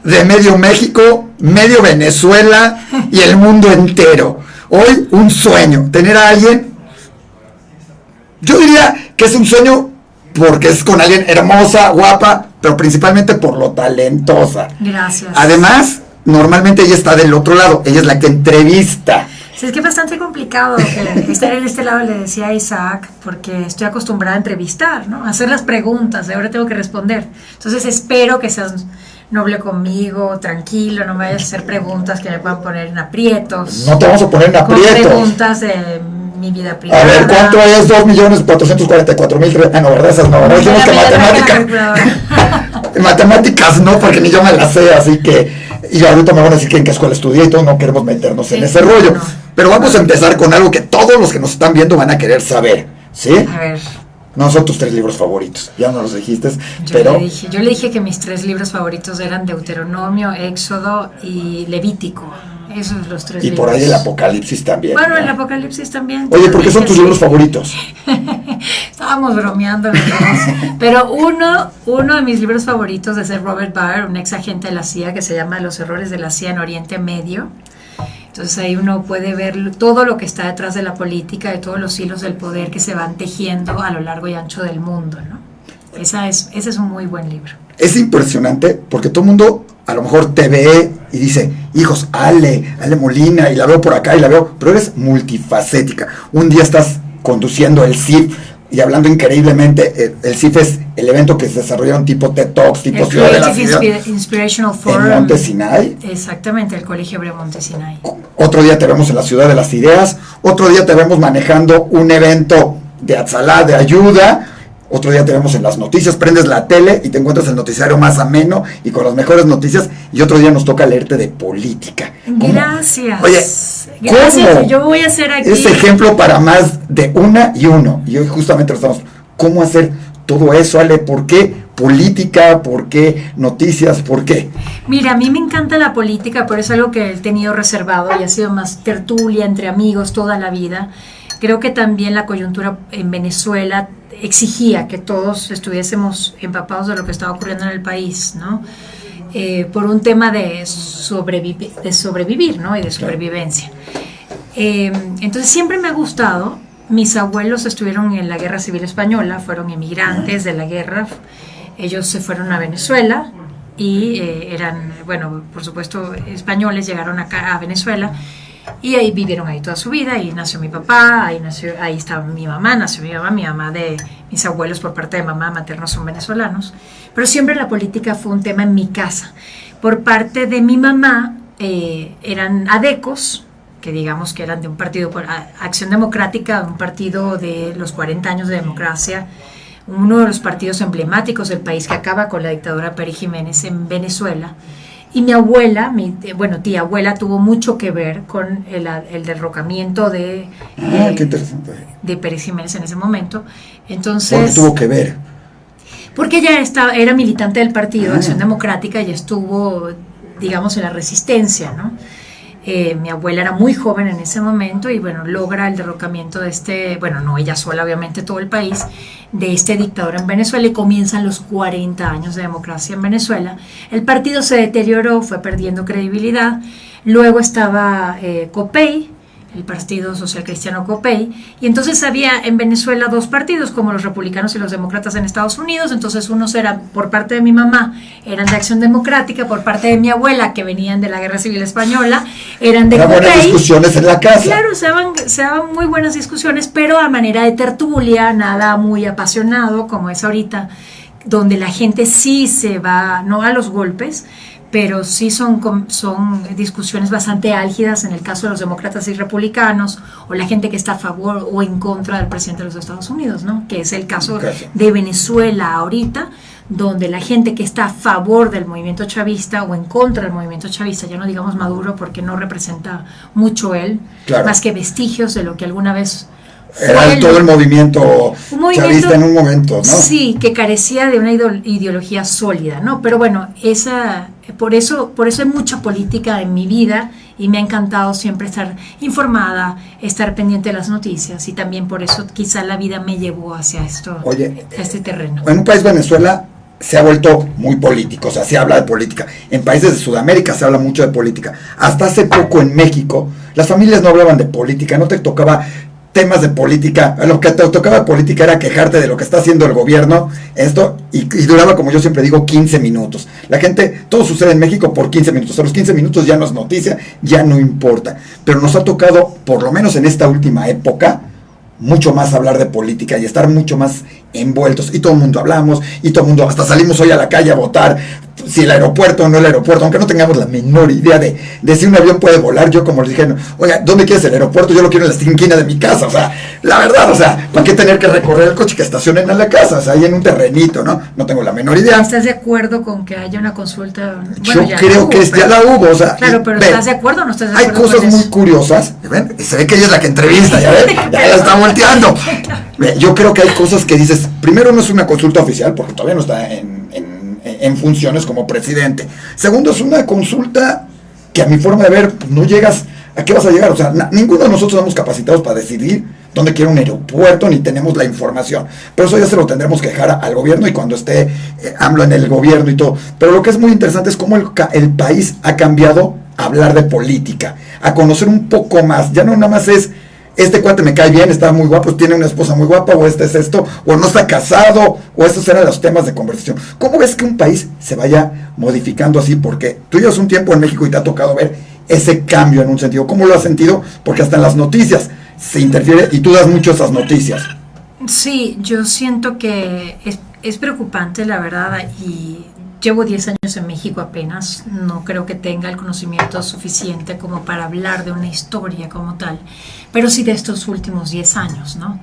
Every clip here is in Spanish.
de medio México, medio Venezuela y el mundo entero. Hoy un sueño, tener a alguien, yo diría que es un sueño porque es con alguien hermosa, guapa, pero principalmente por lo talentosa. Gracias. Además, normalmente ella está del otro lado, ella es la que entrevista. Sí, es que es bastante complicado estar en este lado, le decía a Isaac, porque estoy acostumbrada a entrevistar, ¿no? A hacer las preguntas, ahora tengo que responder. Entonces espero que seas noble conmigo, tranquilo, no me vayas a hacer preguntas que me puedan poner en aprietos. No te vamos a poner en aprietos. Con preguntas de mi vida privada. A ver, ¿cuánto es 2.444.000? Ah, no, ¿verdad? Esas no, dijimos que matemáticas no, porque ni yo me las sé, así que... Y ahorita me van a decir que en qué escuela estudié y todo, no queremos meternos en ese rollo. No. Pero vamos a empezar con algo que todos los que nos están viendo van a querer saber, ¿sí? A ver. No son tus 3 libros favoritos, ya no los dijiste, pero... Yo le dije que mis 3 libros favoritos eran Deuteronomio, Éxodo y Levítico. Esos los 3 libros. Y por ahí el Apocalipsis también. Bueno, ¿no? El Apocalipsis también. Oye, ¿por qué son tus libros favoritos? Estábamos bromeando los dos. Pero uno de mis libros favoritos es de Robert Bauer, un ex agente de la CIA, que se llama Los errores de la CIA en Oriente Medio. Entonces ahí uno puede ver todo lo que está detrás de la política, de todos los hilos del poder que se van tejiendo a lo largo y ancho del mundo, ¿no? Ese es un muy buen libro. Es impresionante porque todo el mundo a lo mejor te ve y dice, hijos, Ale Molina, y la veo por acá y la veo, pero eres multifacética. Un día estás conduciendo el CIF y hablando increíblemente, el CIF es el evento que se desarrollaron tipo TED Talks, tipo Ciudad de la Ciudad, Inspirational Forum en Monte Sinai. Exactamente, el Colegio Hebreo Monte Sinai. Otro día te vemos en la Ciudad de las Ideas, otro día te vemos manejando un evento de Atzalá, de ayuda. Otro día te vemos en las noticias, prendes la tele y te encuentras el noticiario más ameno y con las mejores noticias, y otro día nos toca leerte de política. Gracias. Oye, gracias. ¿cómo? Yo voy a hacer aquí Este ejemplo para más de una y uno. Y hoy justamente lo estamos. ¿Cómo hacer todo eso, Ale? ¿Por qué política? ¿Por qué noticias? ¿Por qué? Mira, a mí me encanta la política, pero es algo que he tenido reservado y ha sido más tertulia entre amigos toda la vida. Creo que también la coyuntura en Venezuela exigía que todos estuviésemos empapados de lo que estaba ocurriendo en el país, ¿no? Por un tema de sobrevivir, ¿no? Y de supervivencia. Entonces siempre me ha gustado. Mis abuelos estuvieron en la Guerra Civil Española, fueron emigrantes de la guerra. Ellos se fueron a Venezuela y eran, bueno, por supuesto, españoles, llegaron acá a Venezuela. Y ahí vivieron ahí toda su vida, y nació mi papá, ahí estaba mi mamá, nació mi mamá de mis abuelos por parte de mamá maternos son venezolanos, pero siempre la política fue un tema en mi casa. Por parte de mi mamá eran adecos, que digamos que eran de un partido, Acción Democrática, un partido de los 40 años de democracia, uno de los partidos emblemáticos del país que acaba con la dictadura Pérez Jiménez en Venezuela. Y mi abuela, tía abuela, tuvo mucho que ver con el derrocamiento qué interesante, de Pérez Jiménez en ese momento. Entonces, ¿por qué tuvo que ver? Porque ella era militante del partido Acción Democrática y estuvo, digamos, en la resistencia, ¿no? Mi abuela era muy joven en ese momento y bueno, logra el derrocamiento de bueno, no ella sola, obviamente todo el país, de este dictador en Venezuela, y comienzan los 40 años de democracia en Venezuela. El partido se deterioró, fue perdiendo credibilidad. Luego estaba COPEI, el Partido Social Cristiano COPEI, y entonces había en Venezuela 2 partidos, como los republicanos y los demócratas en Estados Unidos. Entonces unos eran, por parte de mi mamá, eran de Acción Democrática, por parte de mi abuela, que venían de la Guerra Civil Española, eran de COPEI. Buenas discusiones en la casa. Claro, se daban muy buenas discusiones, pero a manera de tertulia, nada muy apasionado como es ahorita, donde la gente sí se va, no a los golpes, pero sí son discusiones bastante álgidas en el caso de los demócratas y republicanos, o la gente que está a favor o en contra del presidente de los Estados Unidos, ¿no? Que es el caso de Venezuela ahorita, donde la gente que está a favor del movimiento chavista o en contra del movimiento chavista, ya no digamos Maduro porque no representa mucho él, más que vestigios de lo que alguna vez era todo el movimiento chavista en un momento, ¿no? Sí, que carecía de una ideología sólida, ¿no? Pero bueno, por eso hay mucha política en mi vida y me ha encantado siempre estar informada, estar pendiente de las noticias, y también por eso quizá la vida me llevó hacia esto, Oye, a este terreno. En un país, Venezuela, se ha vuelto muy político, o sea, se habla de política. En países de Sudamérica se habla mucho de política. Hasta hace poco en México, las familias no hablaban de política, no te tocaba temas de política, lo que te tocaba de política era quejarte de lo que está haciendo el gobierno, y duraba, como yo siempre digo, 15 minutos. La gente, todo sucede en México por 15 minutos, a los 15 minutos ya no es noticia, ya no importa. Pero nos ha tocado, por lo menos en esta última época, mucho más hablar de política y estar mucho más envueltos, y todo el mundo hablamos, y todo el mundo, hasta salimos hoy a la calle a votar si el aeropuerto o no el aeropuerto, aunque no tengamos la menor idea de si un avión puede volar. Yo, como les dije, oiga, ¿dónde quieres el aeropuerto? Yo lo quiero en la esquina de mi casa, o sea, la verdad, o sea, ¿para qué tener que recorrer el coche que estacionen en la casa? O sea, ahí en un terrenito, ¿no? No tengo la menor idea. ¿Estás de acuerdo con que haya una consulta? Bueno, yo creo que ya la hubo, o sea. Claro, pero ¿estás de acuerdo o no estás de acuerdo? Hay cosas muy curiosas, ¿ven? Se ve que ella es la que entrevista, ya ven, ya la está volteando. Yo creo que hay cosas que dices, primero, no es una consulta oficial, porque todavía no está en funciones como presidente. Segundo, es una consulta que a mi forma de ver, pues, no llegas, ¿a qué vas a llegar? O sea, ninguno de nosotros somos capacitados para decidir dónde quiere un aeropuerto, ni tenemos la información. Pero eso ya se lo tendremos que dejar al gobierno, y cuando esté AMLO en el gobierno y todo. Pero lo que es muy interesante es cómo el país ha cambiado a hablar de política, a conocer un poco más. Ya no nada más es, este cuate me cae bien, está muy guapo, tiene una esposa muy guapa, o este es esto, o no está casado, o estos eran los temas de conversación. ¿Cómo ves que un país se vaya modificando así? Porque tú llevas un tiempo en México y te ha tocado ver ese cambio en un sentido. ¿Cómo lo has sentido? Porque hasta en las noticias se interfiere y tú das mucho esas noticias. Sí, yo siento que es preocupante, la verdad, y llevo 10 años en México apenas, no creo que tenga el conocimiento suficiente como para hablar de una historia como tal, pero sí de estos últimos 10 años, ¿no?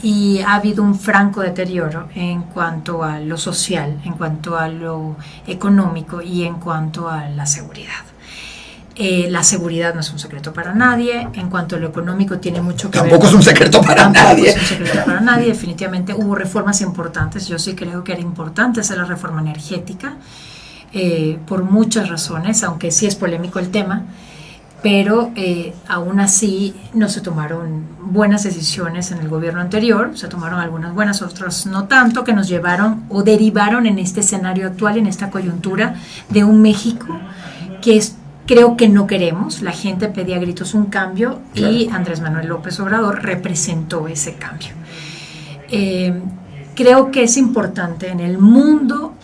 Y ha habido un franco deterioro en cuanto a lo social, en cuanto a lo económico y en cuanto a la seguridad. La seguridad no es un secreto para nadie. En cuanto a lo económico, tiene mucho que ver. Tampoco es un secreto para nadie. Es un secreto para nadie. Definitivamente hubo reformas importantes. Yo sí creo que era importante hacer la reforma energética, por muchas razones, aunque sí es polémico el tema. Pero aún así no se tomaron buenas decisiones en el gobierno anterior. Se tomaron algunas buenas, otras no tanto, que nos llevaron o derivaron en este escenario actual, en esta coyuntura de un México que creo que no queremos. La gente pedía a gritos un cambio, claro, y Andrés Manuel López Obrador representó ese cambio. Creo que es importante en el mundo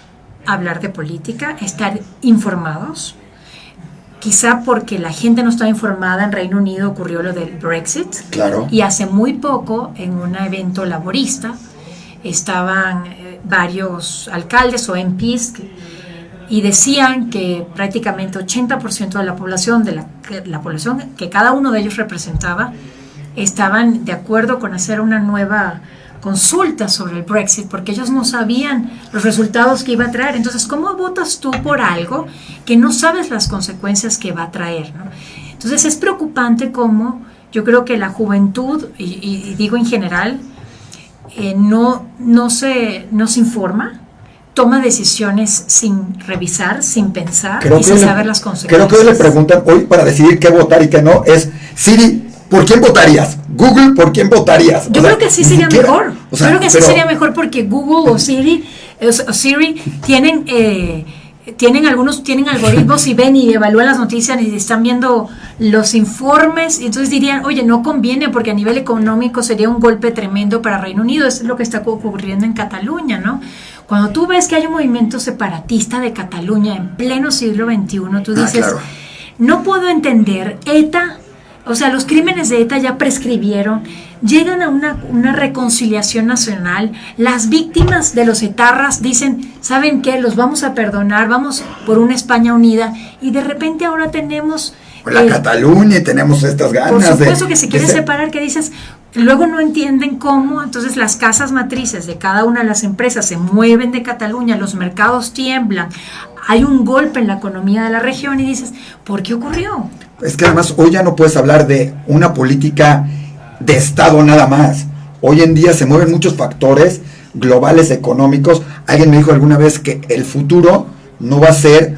hablar de política, estar informados. Quizá porque la gente no está informada. En Reino Unido ocurrió lo del Brexit. Claro. Y hace muy poco, en un evento laborista, estaban varios alcaldes o MPs y decían que prácticamente 80% de la población, la población que cada uno de ellos representaba, estaban de acuerdo con hacer una nueva consulta sobre el Brexit, porque ellos no sabían los resultados que iba a traer. Entonces, ¿cómo votas tú por algo que no sabes las consecuencias que va a traer, ¿no? Entonces, es preocupante cómo yo creo que la juventud, y digo en general, no se informa, toma decisiones sin revisar, sin pensar y sin saber las consecuencias. Creo que hoy le preguntan, hoy para decidir qué votar y qué no, es Siri, ¿por quién votarías? Google, ¿por quién votarías? Yo creo que sí sería mejor. Yo creo que sí sería mejor, porque Google o Siri tienen algoritmos y ven y evalúan las noticias y están viendo los informes, y entonces dirían, oye, no conviene porque a nivel económico sería un golpe tremendo para Reino Unido. Eso es lo que está ocurriendo en Cataluña, ¿no? Cuando tú ves que hay un movimiento separatista de Cataluña en pleno siglo XXI, tú dices, claro, no puedo entender, ETA, o sea, los crímenes de ETA ya prescribieron, llegan a una reconciliación nacional, las víctimas de los etarras dicen, ¿saben qué? Los vamos a perdonar, vamos por una España unida, y de repente ahora tenemos la Cataluña y tenemos estas ganas. Por supuesto que se quieren separar, que dices, luego no entienden cómo. Entonces las casas matrices de cada una de las empresas se mueven de Cataluña, los mercados tiemblan, hay un golpe en la economía de la región, y dices, ¿por qué ocurrió? Es que además hoy ya no puedes hablar de una política de Estado nada más. Hoy en día se mueven muchos factores globales económicos. Alguien me dijo alguna vez que el futuro no va a ser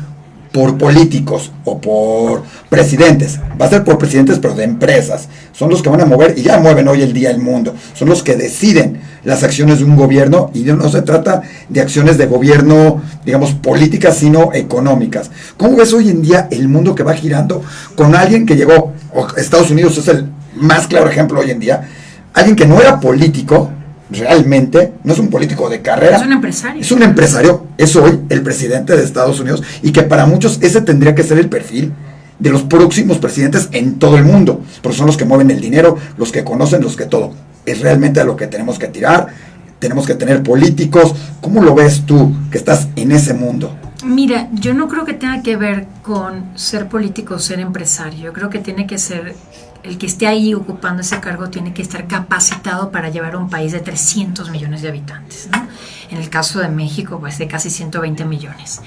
por políticos o por presidentes, va a ser por presidentes pero de empresas, son los que van a mover y ya mueven hoy el día el mundo, son los que deciden las acciones de un gobierno y no se trata de acciones de gobierno, digamos, políticas, sino económicas. ¿Cómo ves hoy en día el mundo que va girando con alguien que llegó, Estados Unidos es el más claro ejemplo hoy en día, alguien que no era político, realmente, no es un político de carrera. Es un empresario. Es un empresario, es hoy el presidente de Estados Unidos y que para muchos ese tendría que ser el perfil de los próximos presidentes en todo el mundo, porque son los que mueven el dinero, los que conocen, los que todo. Es realmente a lo que tenemos que tirar, tenemos que tener políticos. ¿Cómo lo ves tú, que estás en ese mundo? Mira, yo no creo que tenga que ver con ser político o ser empresario. Yo creo que tiene que ser, el que esté ahí ocupando ese cargo tiene que estar capacitado para llevar a un país de 300 millones de habitantes, ¿no? En el caso de México, pues de casi 120 millones.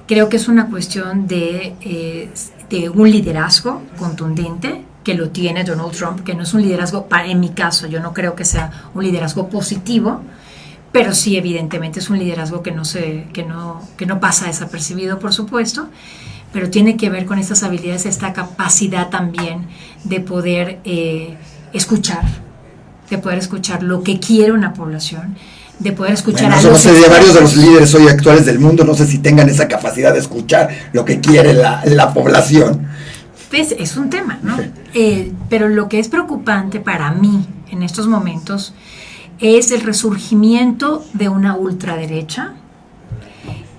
Creo que es una cuestión de un liderazgo contundente, que lo tiene Donald Trump, que no es un liderazgo, en mi caso, yo no creo que sea un liderazgo positivo, pero sí evidentemente es un liderazgo que no pasa desapercibido, por supuesto, pero tiene que ver con estas habilidades, esta capacidad también de poder escuchar lo que quiere una población, de poder escuchar a los expertos. No sé, de varios de los líderes hoy actuales del mundo, no sé si tengan esa capacidad de escuchar lo que quiere la población. Pues es un tema, ¿no? Pero lo que es preocupante para mí en estos momentos es el resurgimiento de una ultraderecha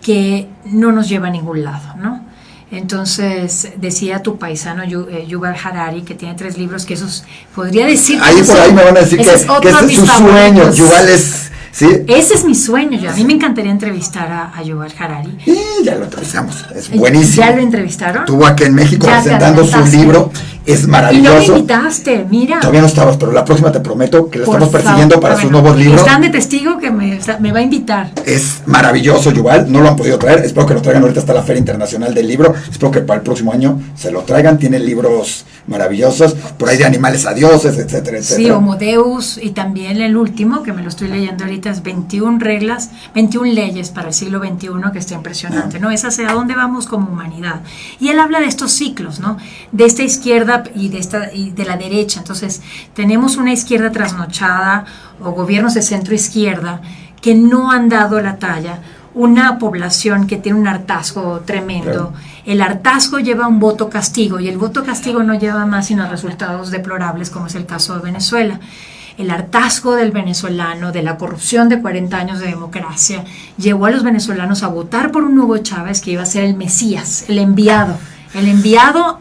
que no nos lleva a ningún lado, ¿no? Entonces, decía tu paisano Yuval Harari, que tiene 3 libros, que esos podría decir... Ahí por ahí me van a decir que ese es su sueño. Yuval es... ¿sí? Ese es mi sueño. A mí me encantaría entrevistar a Yuval Harari. Y ya lo entrevistamos, es buenísimo. ¿Ya lo entrevistaron? Estuvo aquí en México presentando su libro, es maravilloso. Y no me invitaste, mira. Todavía no estabas, pero la próxima te prometo que lo estamos persiguiendo para sus nuevos libros. Están de testigo que me va a invitar. Es maravilloso, Yuval, no lo han podido traer, espero que lo traigan, ahorita está la Feria Internacional del Libro, espero que para el próximo año se lo traigan, tiene libros maravillosos, por ahí de animales a dioses, etcétera, etcétera. Sí, Homo Deus, y también el último, que me lo estoy leyendo ahorita, es 21 leyes para el siglo XXI, que está impresionante, ¿no? Es hacia dónde vamos como humanidad. Y él habla de estos ciclos, ¿no? De esta izquierda y de la derecha. Entonces, tenemos una izquierda trasnochada o gobiernos de centro izquierda que no han dado la talla, una población que tiene un hartazgo tremendo. Claro. El hartazgo lleva un voto castigo y el voto castigo no lleva más sino resultados deplorables, como es el caso de Venezuela. El hartazgo del venezolano, de la corrupción de 40 años de democracia, llevó a los venezolanos a votar por un Hugo Chávez que iba a ser el Mesías, el enviado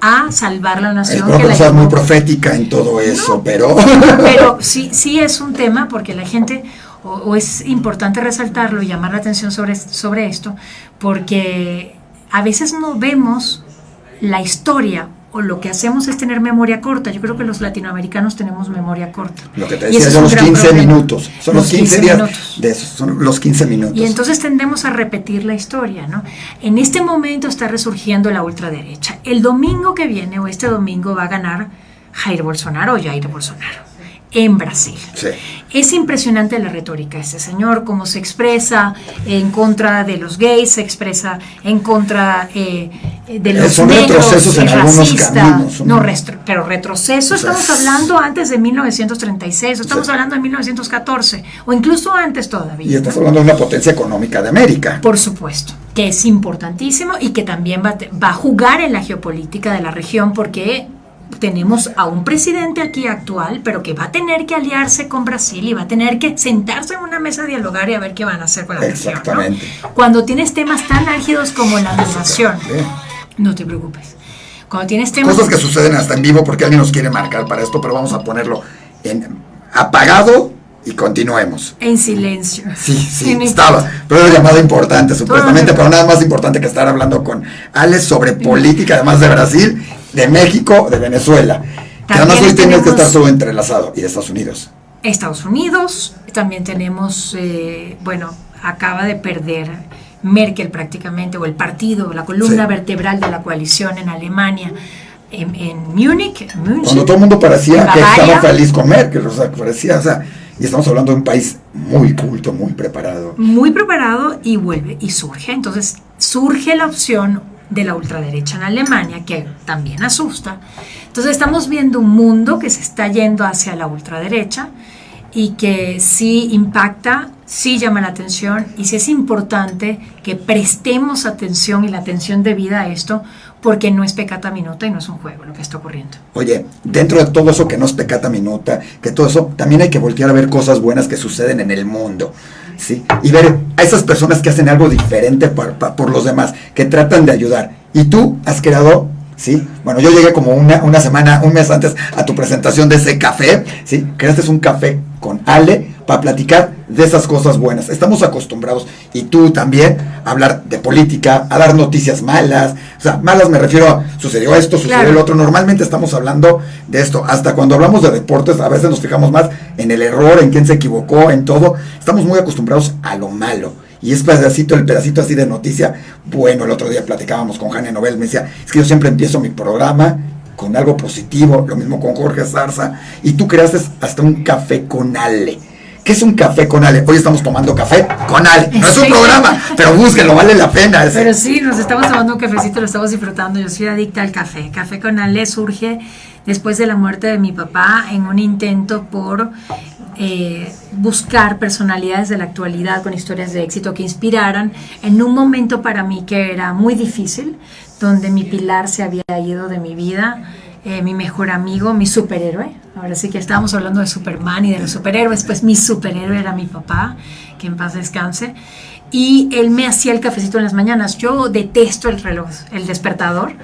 a salvar la nación. Espero que no seas muy profética en todo eso, no, pero sí es un tema, porque la gente, o es importante resaltarlo y llamar la atención sobre esto, porque a veces no vemos la historia, o lo que hacemos es tener memoria corta. Yo creo que los latinoamericanos tenemos memoria corta. Lo que te decía, son los 15 minutos. Son los 15 días de eso, son los 15 minutos. Y entonces tendemos a repetir la historia, ¿no? En este momento está resurgiendo la ultraderecha. El domingo que viene, o este domingo, va a ganar Jair Bolsonaro en Brasil. Sí. Es impresionante la retórica de este señor, cómo se expresa en contra de los gays, se expresa en contra de los son negros, retrocesos en algunos caminos. Pero retroceso, estamos hablando antes de 1936, estamos hablando de 1914, o incluso antes todavía. Y estás hablando de una potencia económica de América. Por supuesto, que es importantísimo y que también va a jugar en la geopolítica de la región, porque tenemos a un presidente aquí actual, pero que va a tener que aliarse con Brasil y va a tener que sentarse en una mesa a dialogar y a ver qué van a hacer con la región, ¿no? Cuando tienes temas tan álgidos como la migración, no te preocupes. Cuando tienes temas... Cosas que suceden hasta en vivo porque alguien nos quiere marcar para esto, pero vamos a ponerlo en apagado y continuemos. En silencio. Sí, estaba. Pero era llamada importante, supuestamente, pero nada más importante que estar hablando con Alex sobre política, además de Brasil, de México, de Venezuela. Que además hoy tienes que estar todo entrelazado. Y de Estados Unidos. Estados Unidos, también tenemos, acaba de perder Merkel prácticamente, o el partido, la columna vertebral de la coalición en Alemania, en Múnich. Cuando todo el mundo parecía que estaba feliz con Merkel, y estamos hablando de un país muy culto, muy preparado. Muy preparado, y vuelve y surge. Entonces surge la opción de la ultraderecha en Alemania, que también asusta. Entonces estamos viendo un mundo que se está yendo hacia la ultraderecha y que sí impacta, sí llama la atención, y sí es importante que prestemos atención y la atención debida a esto, porque no es peccata minuta y no es un juego lo que está ocurriendo. Oye, dentro de todo eso que no es peccata minuta, que todo eso, también hay que voltear a ver cosas buenas que suceden en el mundo, ¿sí? Y ver a esas personas que hacen algo diferente por los demás, que tratan de ayudar. Y tú has creado, ¿sí? Bueno, yo llegué como una semana, un mes antes a tu presentación de ese café, ¿sí? Creaste un café con Ale para platicar de esas cosas buenas. Estamos acostumbrados, y tú también, a hablar de política, a dar noticias malas. O sea, malas me refiero a sucedió esto, sucedió el otro. Normalmente estamos hablando de esto. Hasta cuando hablamos de deportes, a veces nos fijamos más en el error, en quién se equivocó, en todo. Estamos muy acostumbrados a lo malo. Y es el pedacito así de noticia. Bueno, el otro día platicábamos con Jania Nobel, me decía, es que yo siempre empiezo mi programa con algo positivo, lo mismo con Jorge Zarza, y tú creaste hasta un café con Ale. ¿Qué es un café con Ale? Hoy estamos tomando café con Ale. No es un programa, pero búsquenlo, vale la pena. Pero sí, nos estamos tomando un cafecito, lo estamos disfrutando. Yo soy adicta al café. Café con Ale surge después de la muerte de mi papá en un intento por buscar personalidades de la actualidad con historias de éxito que inspiraran en un momento para mí que era muy difícil, donde mi pilar se había ido de mi vida, mi mejor amigo, mi superhéroe. Ahora sí que estábamos hablando de Superman y de los superhéroes, pues mi superhéroe era mi papá, que en paz descanse, y él me hacía el cafecito en las mañanas. Yo detesto el reloj, el despertador,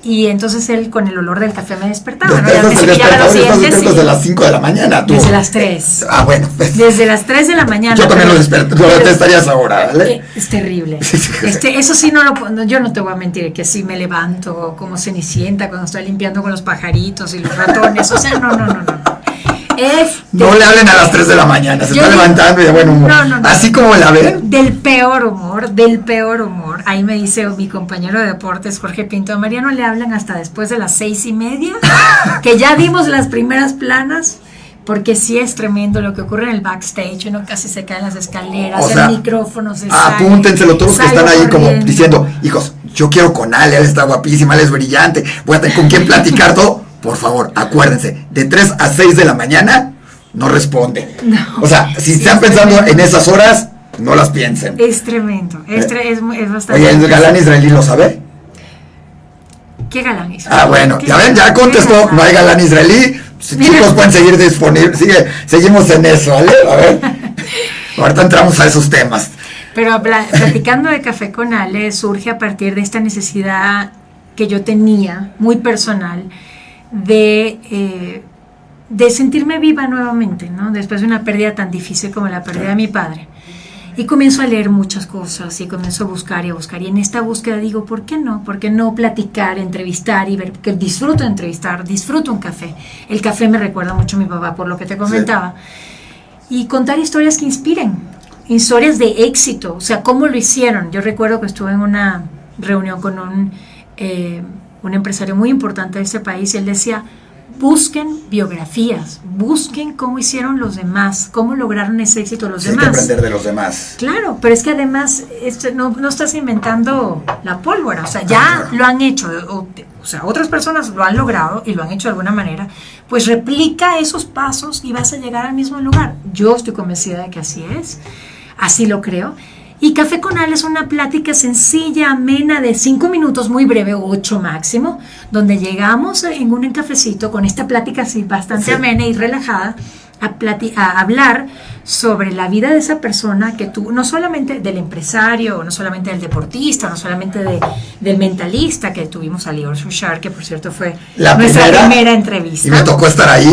y entonces él con el olor del café me despertaba, ¿no? Ya me cepillaba los dientes. Desde las 5 de la mañana, tú. Desde las 3. Ah, bueno. Desde las 3 de la mañana. Yo también lo detestarías ahora, ¿vale? Es terrible. Eso sí, yo no te voy a mentir, que sí me levanto como Cenicienta cuando estoy limpiando con los pajaritos y los ratones. O sea, no. No le hablen a las 3 de la mañana, se está levantando y de buen humor. No. Así como la ven. Del peor humor. Ahí me dice mi compañero de deportes, Jorge Pinto, a María no le hablan hasta después de las 6:30, que ya dimos las primeras planas, porque sí es tremendo lo que ocurre en el backstage. Uno casi se cae en las escaleras, el micrófono se sale. Apúntenselo todos los que están ahí como diciendo, hijos, yo quiero con Ale, Ale está guapísima, Ale es brillante, voy a tener con quién platicar todo. Por favor, acuérdense, de 3 a 6 de la mañana no responde. No, o sea, si están pensando en esas horas, no las piensen. Es tremendo, es bastante. Oye, ¿el galán israelí lo sabe? ¿Qué galán israelí? Ah, bueno, ya ven, ya contestó, no hay galán israelí. Chicos, pueden seguir disponibles, seguimos en eso, ¿vale? A ver, ahorita entramos a esos temas. Pero platicando de Café con Ale, surge a partir de esta necesidad que yo tenía, muy personal, de sentirme viva nuevamente, ¿no? Después de una pérdida tan difícil como la pérdida de mi padre. Y comienzo a leer muchas cosas y comienzo a buscar. Y en esta búsqueda digo, ¿por qué no? ¿Por qué no platicar, entrevistar y ver? Que disfruto de entrevistar, disfruto un café. El café me recuerda mucho a mi papá, por lo que te comentaba. Sí. Y contar historias que inspiren, historias de éxito, o sea, cómo lo hicieron. Yo recuerdo que estuve en una reunión con un empresario muy importante de ese país, y él decía, busquen biografías, busquen cómo hicieron los demás, cómo lograron ese éxito los demás. Hay que aprender de los demás. Claro, pero es que además no estás inventando la pólvora, o sea, ya lo han hecho, o sea, otras personas lo han logrado y lo han hecho de alguna manera, pues replica esos pasos y vas a llegar al mismo lugar. Yo estoy convencida de que así es, así lo creo. Y Café con Ale es una plática sencilla, amena, de 5 minutos, muy breve, 8 máximo, donde llegamos en un cafecito con esta plática así bastante amena y relajada a hablar sobre la vida de esa persona que tú, no solamente del empresario, no solamente del deportista, no solamente del mentalista, que tuvimos a Lior Shushar, que por cierto fue nuestra primera entrevista. Y me tocó estar ahí,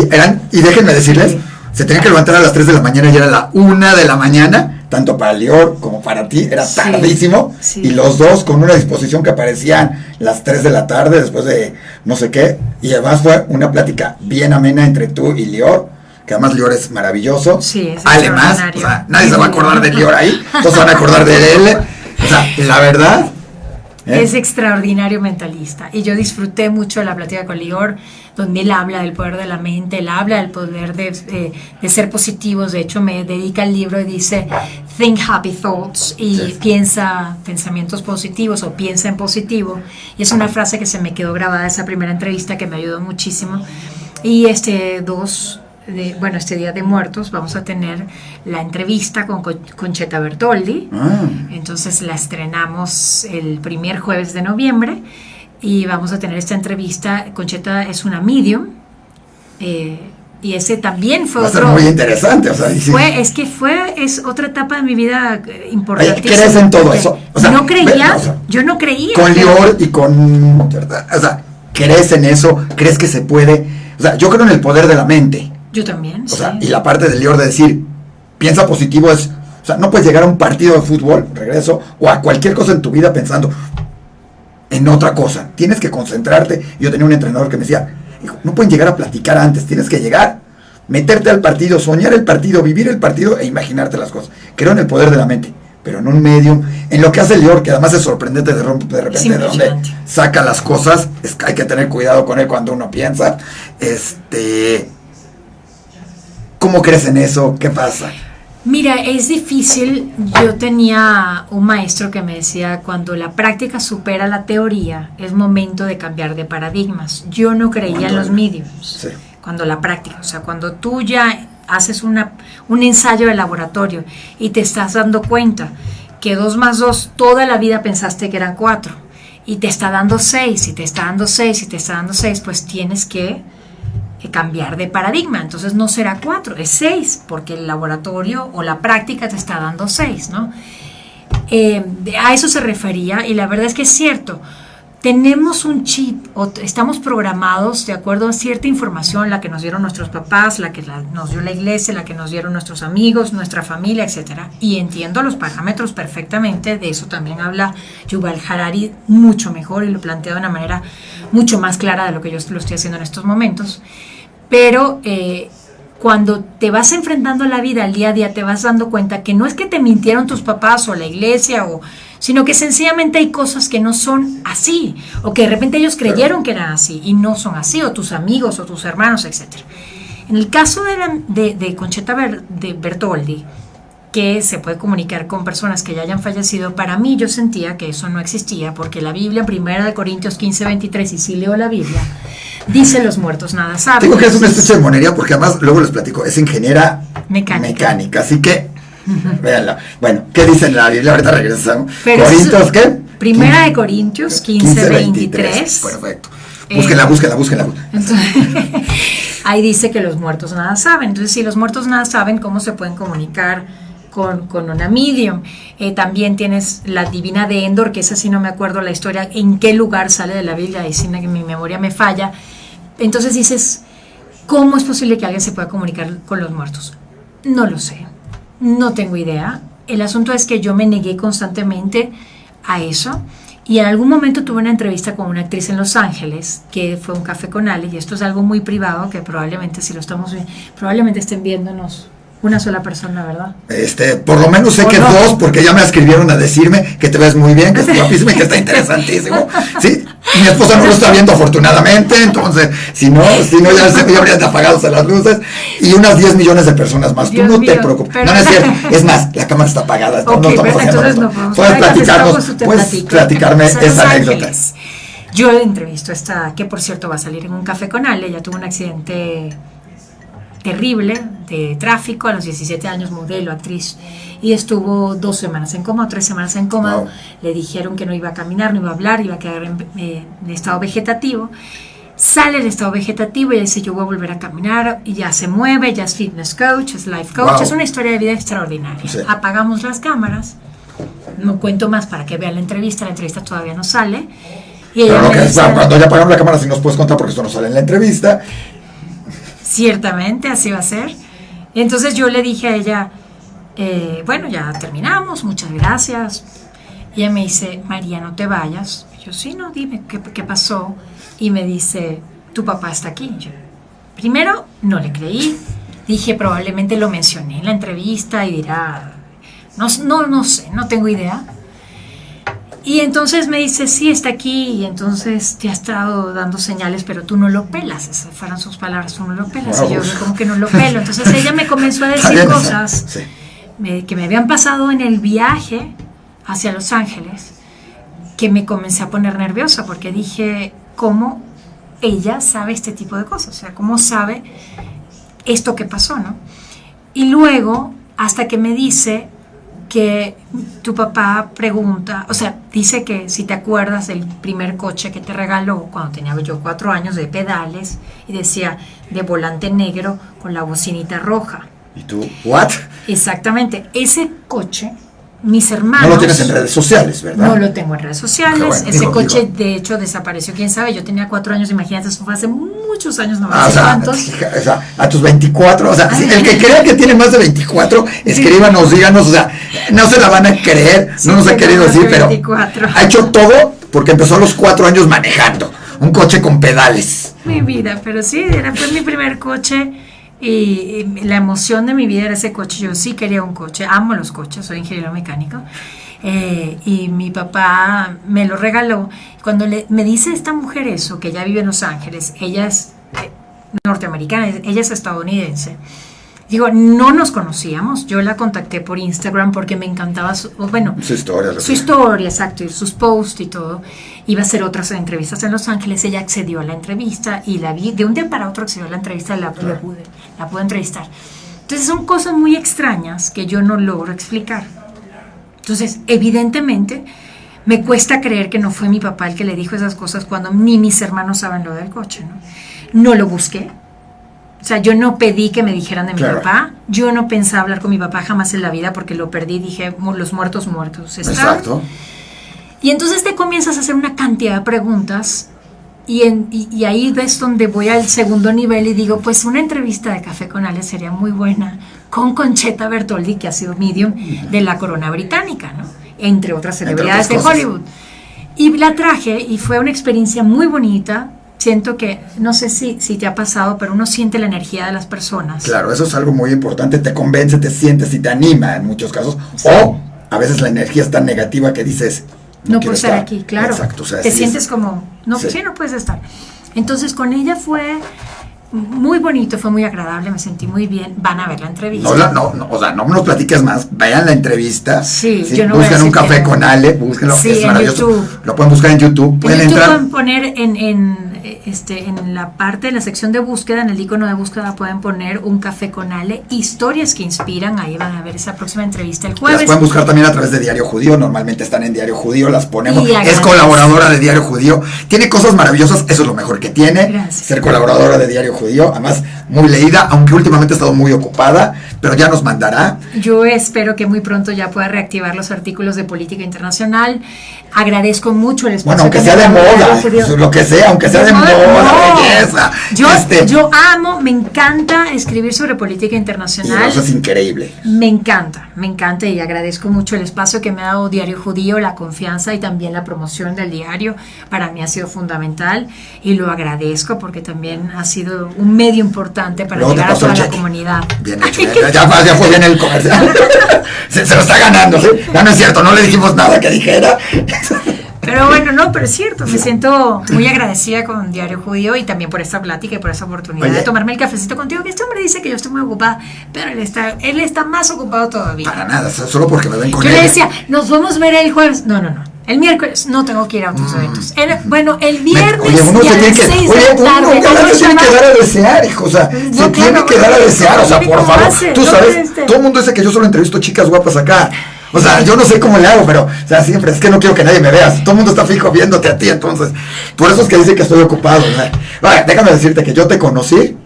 y déjenme decirles, se tenían que levantar a las 3 de la mañana y era la 1 de la mañana, tanto para Lior como para ti, era tardísimo, y los dos con una disposición que aparecían las 3 de la tarde, después de no sé qué, y además fue una plática bien amena entre tú y Lior, que además Lior es maravilloso, además, o sea, nadie se va a acordar de Lior ahí, todos se van a acordar de él, o sea, la verdad, Es extraordinario mentalista. Y yo disfruté mucho de la plática con Lior, donde él habla del poder de la mente, él habla del poder de ser positivos. De hecho, me dedica el libro y dice, think happy thoughts, y piensa pensamientos positivos o piensa en positivo. Y es una frase que se me quedó grabada de esa primera entrevista que me ayudó muchísimo. Y este Día de Muertos vamos a tener la entrevista con Concheta Bertoldi. Entonces la estrenamos el primer jueves de noviembre y vamos a tener esta entrevista. Concheta es una medium, y ese también fue otro. Va a ser muy interesante. O sea, es otra etapa de mi vida importantísima. ¿Crees en todo eso? O sea, yo no creía. Con Lior y con... O sea, ¿crees en eso? ¿Crees que se puede? O sea, yo creo en el poder de la mente. Yo también, o sea, y la parte del Lior de decir, piensa positivo es... O sea, no puedes llegar a un partido de fútbol, regreso, o a cualquier cosa en tu vida pensando en otra cosa. Tienes que concentrarte. Yo tenía un entrenador que me decía, hijo, no pueden llegar a platicar antes, tienes que llegar, meterte al partido, soñar el partido, vivir el partido e imaginarte las cosas. Creo en el poder de la mente, pero en un medium, en lo que hace el Lior, que además es sorprendente de repente de dónde saca las cosas. Hay que tener cuidado con él cuando uno piensa. ¿Cómo crees en eso? ¿Qué pasa? Mira, es difícil. Yo tenía un maestro que me decía, cuando la práctica supera la teoría, es momento de cambiar de paradigmas. Yo no creía en los mediums. Sí. Cuando la práctica, o sea, cuando tú ya haces un ensayo de laboratorio y te estás dando cuenta que 2 más 2 toda la vida pensaste que eran 4 y te está dando 6 y te está dando 6 y te está dando 6, pues tienes que cambiar de paradigma. Entonces no será 4, es 6, porque el laboratorio o la práctica te está dando 6, ¿no? A eso se refería, y la verdad es que es cierto. Tenemos un chip, o estamos programados de acuerdo a cierta información, la que nos dieron nuestros papás, la que nos dio la iglesia, la que nos dieron nuestros amigos, nuestra familia, etcétera. Y entiendo los parámetros perfectamente. De eso también habla Yuval Harari mucho mejor, y lo plantea de una manera mucho más clara de lo que yo lo estoy haciendo en estos momentos. Pero cuando te vas enfrentando a la vida al día a día, te vas dando cuenta que no es que te mintieron tus papás o la iglesia, sino que sencillamente hay cosas que no son así, o que de repente ellos creyeron que eran así y no son así, o tus amigos o tus hermanos, etc. En el caso de Concheta Bertoldi, que se puede comunicar con personas que ya hayan fallecido, para mí yo sentía que eso no existía, porque la Biblia, 1 Corintios 15:23, y si leo la Biblia, dice: los muertos nada saben. Digo que es una especie de monería, porque además, luego les platico, es ingeniera mecánica, así que véanla. Bueno, ¿qué dice en la Biblia? Ahorita regresamos. ¿Corintios qué? 1 Corintios 15:23. Perfecto. Búsquenla. Entonces, ahí dice que los muertos nada saben. Entonces, si los muertos nada saben, ¿cómo se pueden comunicar con una medium? También tienes la divina de Endor, que esa sí no me acuerdo la historia, en qué lugar sale de la Biblia, y sin que mi memoria me falla. Entonces dices, ¿cómo es posible que alguien se pueda comunicar con los muertos? No lo sé. No tengo idea. El asunto es que yo me negué constantemente a eso, y en algún momento tuve una entrevista con una actriz en Los Ángeles, que fue un café con Ale, y esto es algo muy privado, que probablemente, si lo estamos viendo, probablemente estén viéndonos una sola persona, ¿verdad? Por lo menos sé que no. 2, porque ya me escribieron a decirme que te ves muy bien, que es guapísimo y que está interesantísimo. Sí, mi esposa no lo está viendo, afortunadamente, entonces, si no ya habrían apagado las luces, y unas 10 millones de personas más. Dios Tú no mío, te preocupes. No es cierto. Es más, la cámara está apagada. Okay, no entonces no podemos. Puedes platicarme esa anécdota. Yo entrevisto que por cierto va a salir en un café con Ale. Ella tuvo un accidente terrible de tráfico a los 17 años, modelo, actriz, y estuvo 2 semanas en coma, 3 semanas en coma. Wow. Le dijeron que no iba a caminar, no iba a hablar, iba a quedar en estado vegetativo. Sale el estado vegetativo y ella dice: yo voy a volver a caminar, y ya se mueve, ya es fitness coach, es life coach. Wow. Es una historia de vida extraordinaria. Sí. Apagamos las cámaras, no cuento más para que vean la entrevista todavía no sale. Y ella cuando ya apagamos la cámara, si nos puedes contar, porque esto no sale en la entrevista. Ciertamente, así va a ser. Entonces yo le dije a ella, bueno, ya terminamos, muchas gracias. Y ella me dice: María, no te vayas. Y yo: sí, no, dime, ¿qué pasó? Y me dice: tu papá está aquí. Yo, primero, no le creí. Dije, probablemente lo mencioné en la entrevista y dirá, no sé, no tengo idea. Y entonces me dice, sí, está aquí, y entonces te ha estado dando señales, pero tú no lo pelas. Esas fueron sus palabras, tú no lo pelas. Wow. Y yo, como que no lo pelo. Entonces ella me comenzó a decir cosas Sí. que me habían pasado en el viaje hacia Los Ángeles, que me comencé a poner nerviosa, porque dije, ¿cómo ella sabe este tipo de cosas? O sea, ¿cómo sabe esto que pasó, no? Y luego, hasta que me dice que tu papá pregunta, o sea, dice que si te acuerdas del primer coche que te regaló cuando tenía yo 4 años, de pedales, y decía de volante negro con la bocinita roja. ¿Y tú? ¿What? Exactamente, ese coche, mis hermanos... No lo tienes en redes sociales, ¿verdad? No lo tengo en redes sociales. Bueno, ese digo, coche, de hecho, desapareció. ¿Quién sabe? Yo tenía 4 años, imagínate, eso fue hace muchos años, no o sé sea, cuántos. o sea, a tus 24, o sea, si el que crea que tiene más de 24, escríbanos, díganos, o sea, no se la van a creer, Sí, no nos ha tengo querido más de decir, pero 24. ha hecho todo porque empezó a los 4 años manejando un coche con pedales. Mi vida, pero sí, fue mi primer coche y la emoción de mi vida era ese coche. Yo sí quería un coche, amo los coches, soy ingeniero mecánico. Y mi papá me lo regaló. Cuando me dice esta mujer eso, que ella vive en Los Ángeles, ella es norteamericana, ella es estadounidense. Digo, no nos conocíamos, yo la contacté por Instagram porque me encantaba su historia, exacto, y sus posts y todo. Iba a hacer otras entrevistas en Los Ángeles, ella accedió a la entrevista y la vi, de un día para otro accedió a la entrevista y la pude entrevistar. Entonces son cosas muy extrañas que yo no logro explicar. Entonces, evidentemente, me cuesta creer que no fue mi papá el que le dijo esas cosas cuando ni mis hermanos saben lo del coche, ¿no? No lo busqué. O sea, yo no pedí que me dijeran de mi papá. Yo no pensaba hablar con mi papá jamás en la vida porque lo perdí. Dije, los muertos están. Exacto. Y entonces te comienzas a hacer una cantidad de preguntas y ahí ves donde voy al segundo nivel y digo, pues una entrevista de Café con Ale sería muy buena con Concheta Bertoldi, que ha sido medium de la corona británica, ¿no? Entre otras celebridades de Hollywood. Y la traje y fue una experiencia muy bonita. Siento que, no sé si te ha pasado, pero uno siente la energía de las personas. Claro, eso es algo muy importante, te convence, te sientes y te anima en muchos casos. Sí. O a veces la energía es tan negativa que dices, no puedo estar aquí, claro. Exacto, o sea, te sientes como, no puedes estar. Entonces con ella fue muy bonito, fue muy agradable, me sentí muy bien. Van a ver la entrevista. O sea, no nos platiques más, vayan la entrevista. Sí, yo no busquen un café con Ale, búsquenlo, sí, es maravilloso. YouTube. Lo pueden buscar en YouTube. Pueden poner en la parte, en la sección de búsqueda, en el icono de búsqueda, pueden poner un café con Ale, historias que inspiran. Ahí van a ver esa próxima entrevista el jueves. Las pueden buscar también a través de Diario Judío, normalmente están en Diario Judío, las ponemos. Es colaboradora de Diario Judío, tiene cosas maravillosas, eso es lo mejor que tiene. Gracias. Ser colaboradora de Diario Judío, además muy leída, aunque últimamente ha estado muy ocupada, pero ya nos mandará. Yo espero que muy pronto ya pueda reactivar los artículos de política internacional. Agradezco mucho el espacio. Bueno, aunque sea de moda, lo que sea, aunque sea de moda, belleza. Yo amo, me encanta escribir sobre política internacional. Y eso es increíble. Me encanta y agradezco mucho el espacio que me ha dado Diario Judío, la confianza y también la promoción del diario. Para mí ha sido fundamental y lo agradezco porque también ha sido un medio importante para llegar a toda la comunidad. Bien hecho, ya fue bien el comercial. se lo está ganando, ¿sí? No, no es cierto, no le dijimos nada que dijera. Pero bueno, pero es cierto, me siento muy agradecida con Diario Judío y también por esta plática y por esta oportunidad de tomarme el cafecito contigo, que este hombre dice que yo estoy muy ocupada, pero él está más ocupado todavía. Para nada, solo porque me ven con él. Yo le decía, nos vamos a ver el jueves. No. El miércoles no tengo que ir a otros eventos. El viernes uno y a las 6 de la tarde. Uno tiene que dar a desear, hijo. O sea, se tiene que dar a desear. O sea, por favor. Tú sabes, todo el mundo dice que yo solo entrevisto chicas guapas acá. O sea, yo no sé cómo le hago, pero, o sea, siempre es que no quiero que nadie me vea. Todo el mundo está fijo viéndote a ti, entonces. Por eso es que dice que estoy ocupado. Vale, déjame decirte que yo te conocí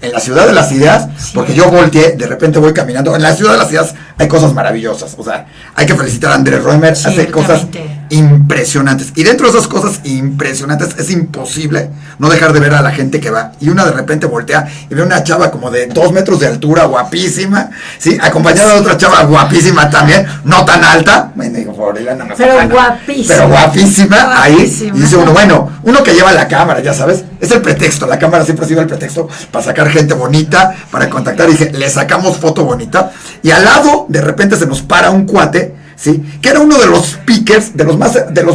en la Ciudad de las Ideas, porque yo volteé, de repente voy caminando. En la Ciudad de las Ideas hay cosas maravillosas. O sea, hay que felicitar a Andrés Roemer, hace cosas impresionantes. Y dentro de esas cosas impresionantes es imposible no dejar de ver a la gente que va. Y una de repente voltea y ve una chava como de 2 metros de altura, guapísima, ¿sí? Acompañada de otra chava guapísima también, no tan alta. Me digo, pero guapísima. Ahí. Y dice uno que lleva la cámara, ya sabes. Es el pretexto, la cámara siempre ha sido el pretexto para sacar gente bonita, para contactar. Y dije, le sacamos foto bonita. Y al lado, de repente se nos para un cuate, ¿sí? Que era uno de los speakers, de los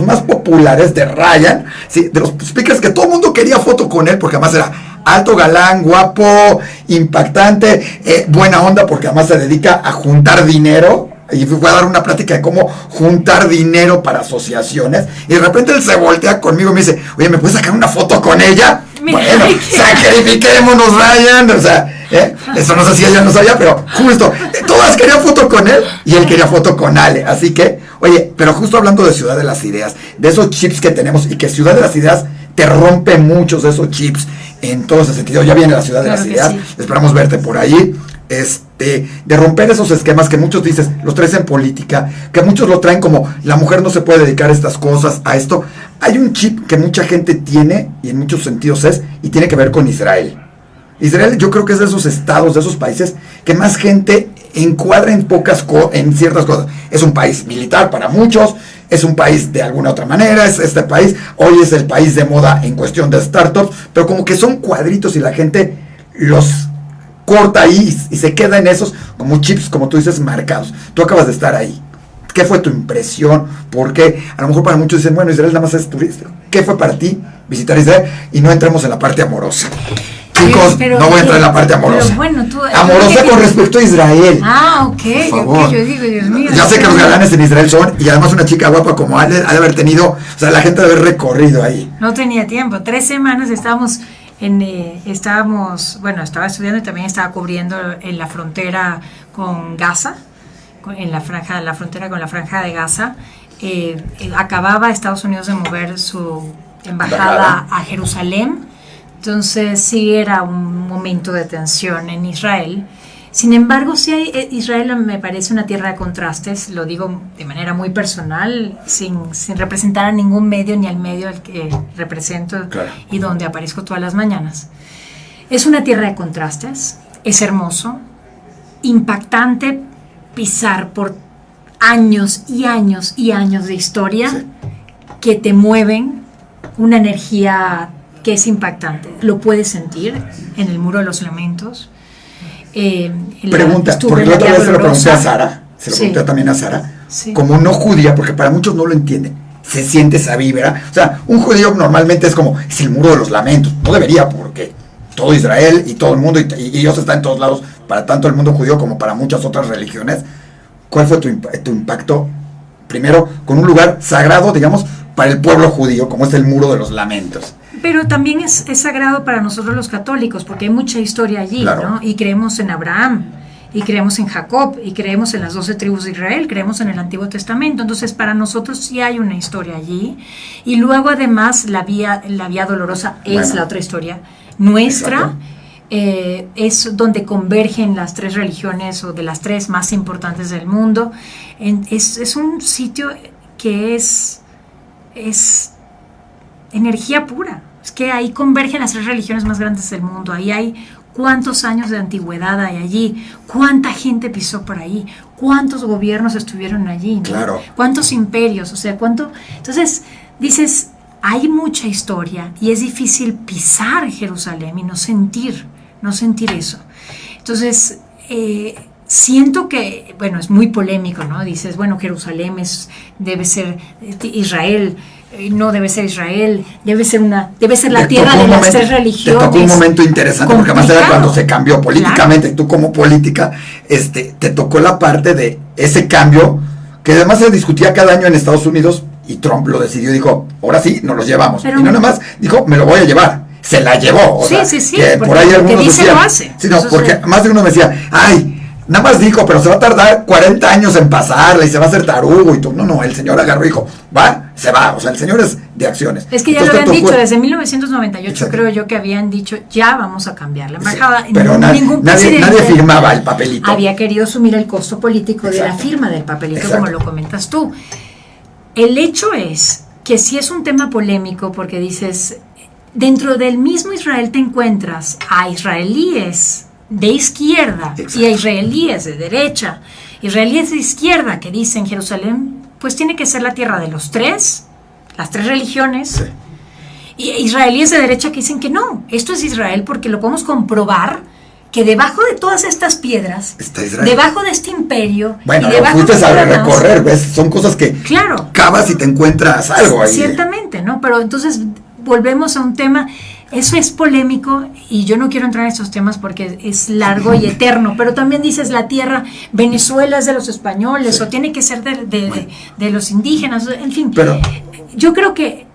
más populares de Ryan, ¿sí? De los speakers que todo el mundo quería foto con él, porque además era alto, galán, guapo, impactante, buena onda, porque además se dedica a juntar dinero. Y fue a dar una plática de cómo juntar dinero para asociaciones. Y de repente él se voltea conmigo y me dice, oye, ¿me puedes sacar una foto con ella? Mira, bueno, sacrifiquémonos, Ryan. O sea, eso no sé si ella no sabía, pero justo, todas querían foto con él y él quería foto con Ale. Así que, oye, pero justo hablando de Ciudad de las Ideas, de esos chips que tenemos, y que Ciudad de las Ideas te rompe muchos de esos chips en todo ese sentido. Ya viene la Ciudad de las Ideas, sí. Esperamos verte por ahí. De romper esos esquemas que muchos dices, los traes en política, que muchos lo traen como la mujer no se puede dedicar a estas cosas, a esto. Hay un chip que mucha gente tiene, y en muchos sentidos y tiene que ver con Israel. Israel, yo creo que es de esos estados, de esos países que más gente encuadra en ciertas cosas. Es un país militar para muchos, es un país de alguna otra manera, este país hoy es el país de moda en cuestión de startups, pero como que son cuadritos y la gente los corta ahí y se queda en esos como chips, como tú dices, marcados. Tú acabas de estar ahí. ¿Qué fue tu impresión? Porque a lo mejor para muchos dicen, bueno, Israel nada más es turístico. ¿Qué fue para ti visitar Israel? Y no entremos en la parte amorosa. Chicos, pero, no voy a entrar en la parte amorosa. Bueno, amorosa con respecto a Israel. Ah, ok. Por favor. Yo digo, Dios mío. Ya sé que los galanes en Israel son, y además una chica guapa como Ale ha de haber tenido, o sea, la gente debe haber recorrido ahí. No tenía tiempo. 3 semanas estábamos estaba estudiando y también estaba cubriendo en la frontera con Gaza, en la frontera con la franja de Gaza. Acababa Estados Unidos de mover su embajada a Jerusalén, entonces sí era un momento de tensión en Israel. Sin embargo, Israel me parece una tierra de contrastes, lo digo de manera muy personal, sin representar a ningún medio ni al medio al que represento, claro, y donde aparezco todas las mañanas. Es una tierra de contrastes, es hermoso, impactante pisar por años y años y años de historia, sí, que te mueven una energía que es impactante. Lo puedes sentir en el Muro de los Lamentos. Pregunta, porque la otra vez se lo pregunté a Sara, pregunté también a Sara, sí, como no judía, porque para muchos no lo entienden, se siente esa vibra. O sea, un judío normalmente es el Muro de los Lamentos, no debería, porque todo Israel y todo el mundo, y Dios está en todos lados, para tanto el mundo judío como para muchas otras religiones. ¿Cuál fue tu impacto, primero, con un lugar sagrado, digamos, para el pueblo judío, como es el Muro de los Lamentos? Pero también es sagrado para nosotros los católicos, porque hay mucha historia allí, claro, ¿no? Y creemos en Abraham, y creemos en Jacob, y creemos en las 12 tribus de Israel, creemos en el Antiguo Testamento. Entonces, para nosotros sí hay una historia allí. Y luego, además, la vía dolorosa es la otra historia nuestra. Es donde convergen las 3 religiones, o de las 3 más importantes del mundo. Es un sitio que es energía pura. Es que ahí convergen las 3 religiones más grandes del mundo. Ahí hay cuántos años de antigüedad hay allí, cuánta gente pisó por ahí, cuántos gobiernos estuvieron allí, ¿no? Claro. Cuántos imperios, o sea, cuánto. Entonces dices, hay mucha historia y es difícil pisar Jerusalén y no sentir eso. Entonces siento que, bueno, es muy polémico, ¿no? Dices, bueno, Jerusalén debe ser Israel. No debe ser Israel, debe ser la tierra de las 3 religiones. Te tocó un momento interesante, porque además era cuando se cambió políticamente, claro, tú como política, te tocó la parte de ese cambio, que además se discutía cada año en Estados Unidos, y Trump lo decidió, dijo, ahora sí, nos los llevamos. Pero y no nada más dijo, me lo voy a llevar. Se la llevó. Sí, que por ahí algunos decían, lo hace. Sí, no, porque más de uno me decía, ay, nada más dijo, pero se va a tardar 40 años en pasarla y se va a hacer tarugo y todo. No, el señor agarró y dijo, se va. O sea, el señor es de acciones. Es que ya entonces, lo habían dicho, desde 1998, exacto, creo yo que habían dicho, ya vamos a cambiar la embajada. Sí, pero nadie firmaba el papelito. Había querido asumir el costo político, exacto, de la firma del papelito, exacto, como lo comentas tú. El hecho es que sí es un tema polémico, porque dices, dentro del mismo Israel te encuentras a israelíes de izquierda, exacto, y a israelíes de derecha, israelíes de izquierda que dicen Jerusalén pues tiene que ser la tierra de las 3 religiones, sí, y israelíes de derecha que dicen que no, esto es Israel porque lo podemos comprobar, que debajo de todas estas piedras, está Israel. debajo de este imperio, bueno, y debajo fuiste de a todo lo demás, recorrer, ¿ves? Son cosas que claro, cavas y te encuentras algo ahí. ciertamente, ¿no? Pero entonces volvemos a un tema, eso es polémico y yo no quiero entrar en estos temas porque es largo y eterno, pero también dices la tierra, Venezuela es de los españoles, Sí. o tiene que ser de los indígenas, en fin. Pero yo creo que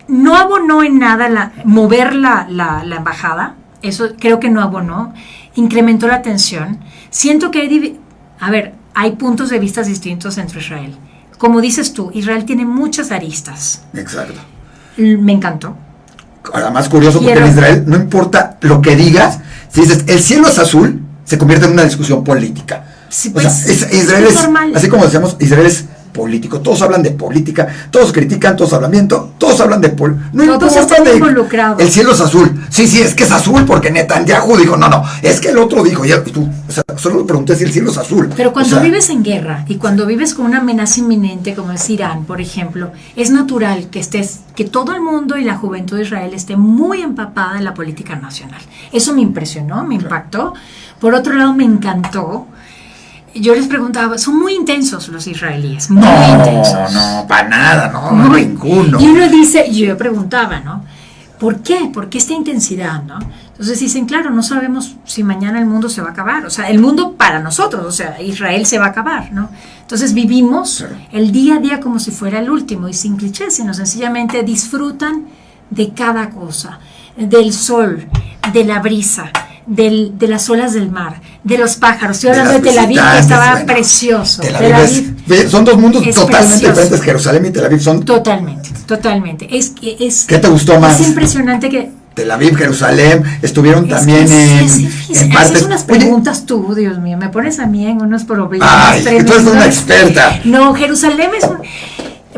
no abonó en nada mover la embajada, eso creo que no abonó, incrementó la tensión. Siento que hay puntos de vista distintos entre Israel. Como dices tú, Israel tiene muchas aristas. exacto. Me encantó. Ahora, más curioso, porque en Israel no importa lo que digas, si dices el cielo es azul, se convierte en una discusión política. Sí, pues, o sea, Israel es normal. Así como decíamos, Israel es político, todos hablan de política, todos critican, todos hablan bien, todos hablan de no todos importa están involucrados. El cielo es azul, sí, es que es azul porque Netanyahu dijo, no, es que el otro dijo, y tú, o sea, solo le pregunté si el cielo es azul. Pero cuando vives en guerra y cuando vives con una amenaza inminente como es Irán, por ejemplo, es natural que todo el mundo y la juventud de Israel esté muy empapada en la política nacional. Eso me impresionó, me impactó. Por otro lado, me encantó. Yo les preguntaba, son muy intensos los israelíes, muy intensos. No, para nada, no, ninguno. Y uno dice, yo preguntaba, ¿no? ¿Por qué? ¿Por qué esta intensidad, no? Entonces dicen, claro, no sabemos si mañana el mundo se va a acabar. O sea, el mundo para nosotros, o sea, Israel se va a acabar, ¿no? Entonces vivimos el día a día como si fuera el último y sin clichés, sino sencillamente disfrutan de cada cosa, del sol, de la brisa, de las olas del mar, de los pájaros. Estoy hablando de Tel Aviv, que estaba precioso. Tel Aviv son dos mundos totalmente diferentes. Jerusalén y Tel Aviv son... Totalmente. ¿Qué te gustó más? Es impresionante que... Tel Aviv, Jerusalén, estuvieron también en partes... Haces unas preguntas tú, Dios mío, me pones a mí en unos problemas. Ay, tú eres una experta. No, Jerusalén es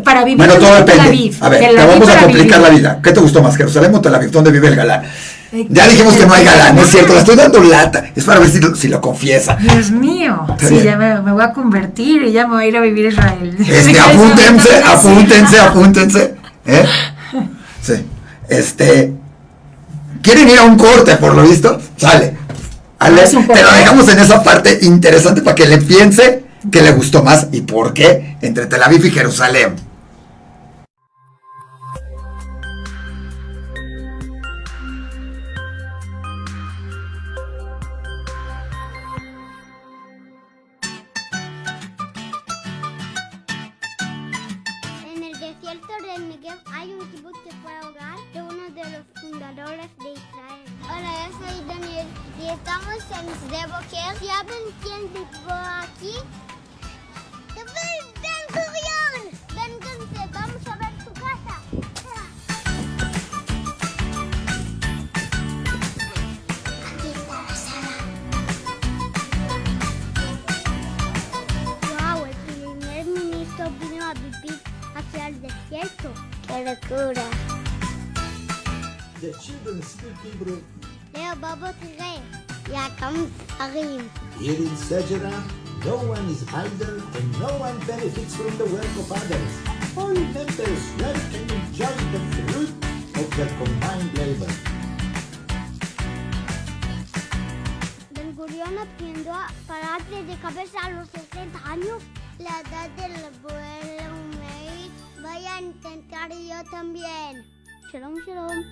para vivir bueno, todo depende. Tel Aviv. A ver, te vamos a complicar la vida. ¿Qué te gustó más, Jerusalén o Tel Aviv? ¿Dónde vive el galán? Ya dijimos que no hay galán, no es cierto, le estoy dando lata. Es para ver si lo confiesa. Dios mío, sí, ya me voy a convertir y ya me voy a ir a vivir a Israel. Apúntense. Sí. ¿Quieren ir a un corte, por lo visto? Sale. Te lo dejamos en esa parte interesante para que le piense qué le gustó más y por qué entre Tel Aviv y Jerusalén. Hay un kibutz que fue hogar de uno de los fundadores de Israel. Hola, yo soy Daniel y estamos en Sde Boker. ¿Saben quién vivió aquí? ¡David Ben-Gurion! Vénganse, vamos a ver su casa. Aquí está la sala. ¡Wow! El primer ministro vino a vivir hacia el desierto. ¡Qué locura! The children speak Hebrew. Leo, Baba, תראה, יקם שרים. Here in Sejera, no one is idle and no one benefits from the work of others. All members work and enjoy the fruit of their combined labor. Ben-Gurion aprendió a pararse de cabeza a los 60 años. La edad del abuelo Meir. Voy a intentar yo también. Shalom, shalom.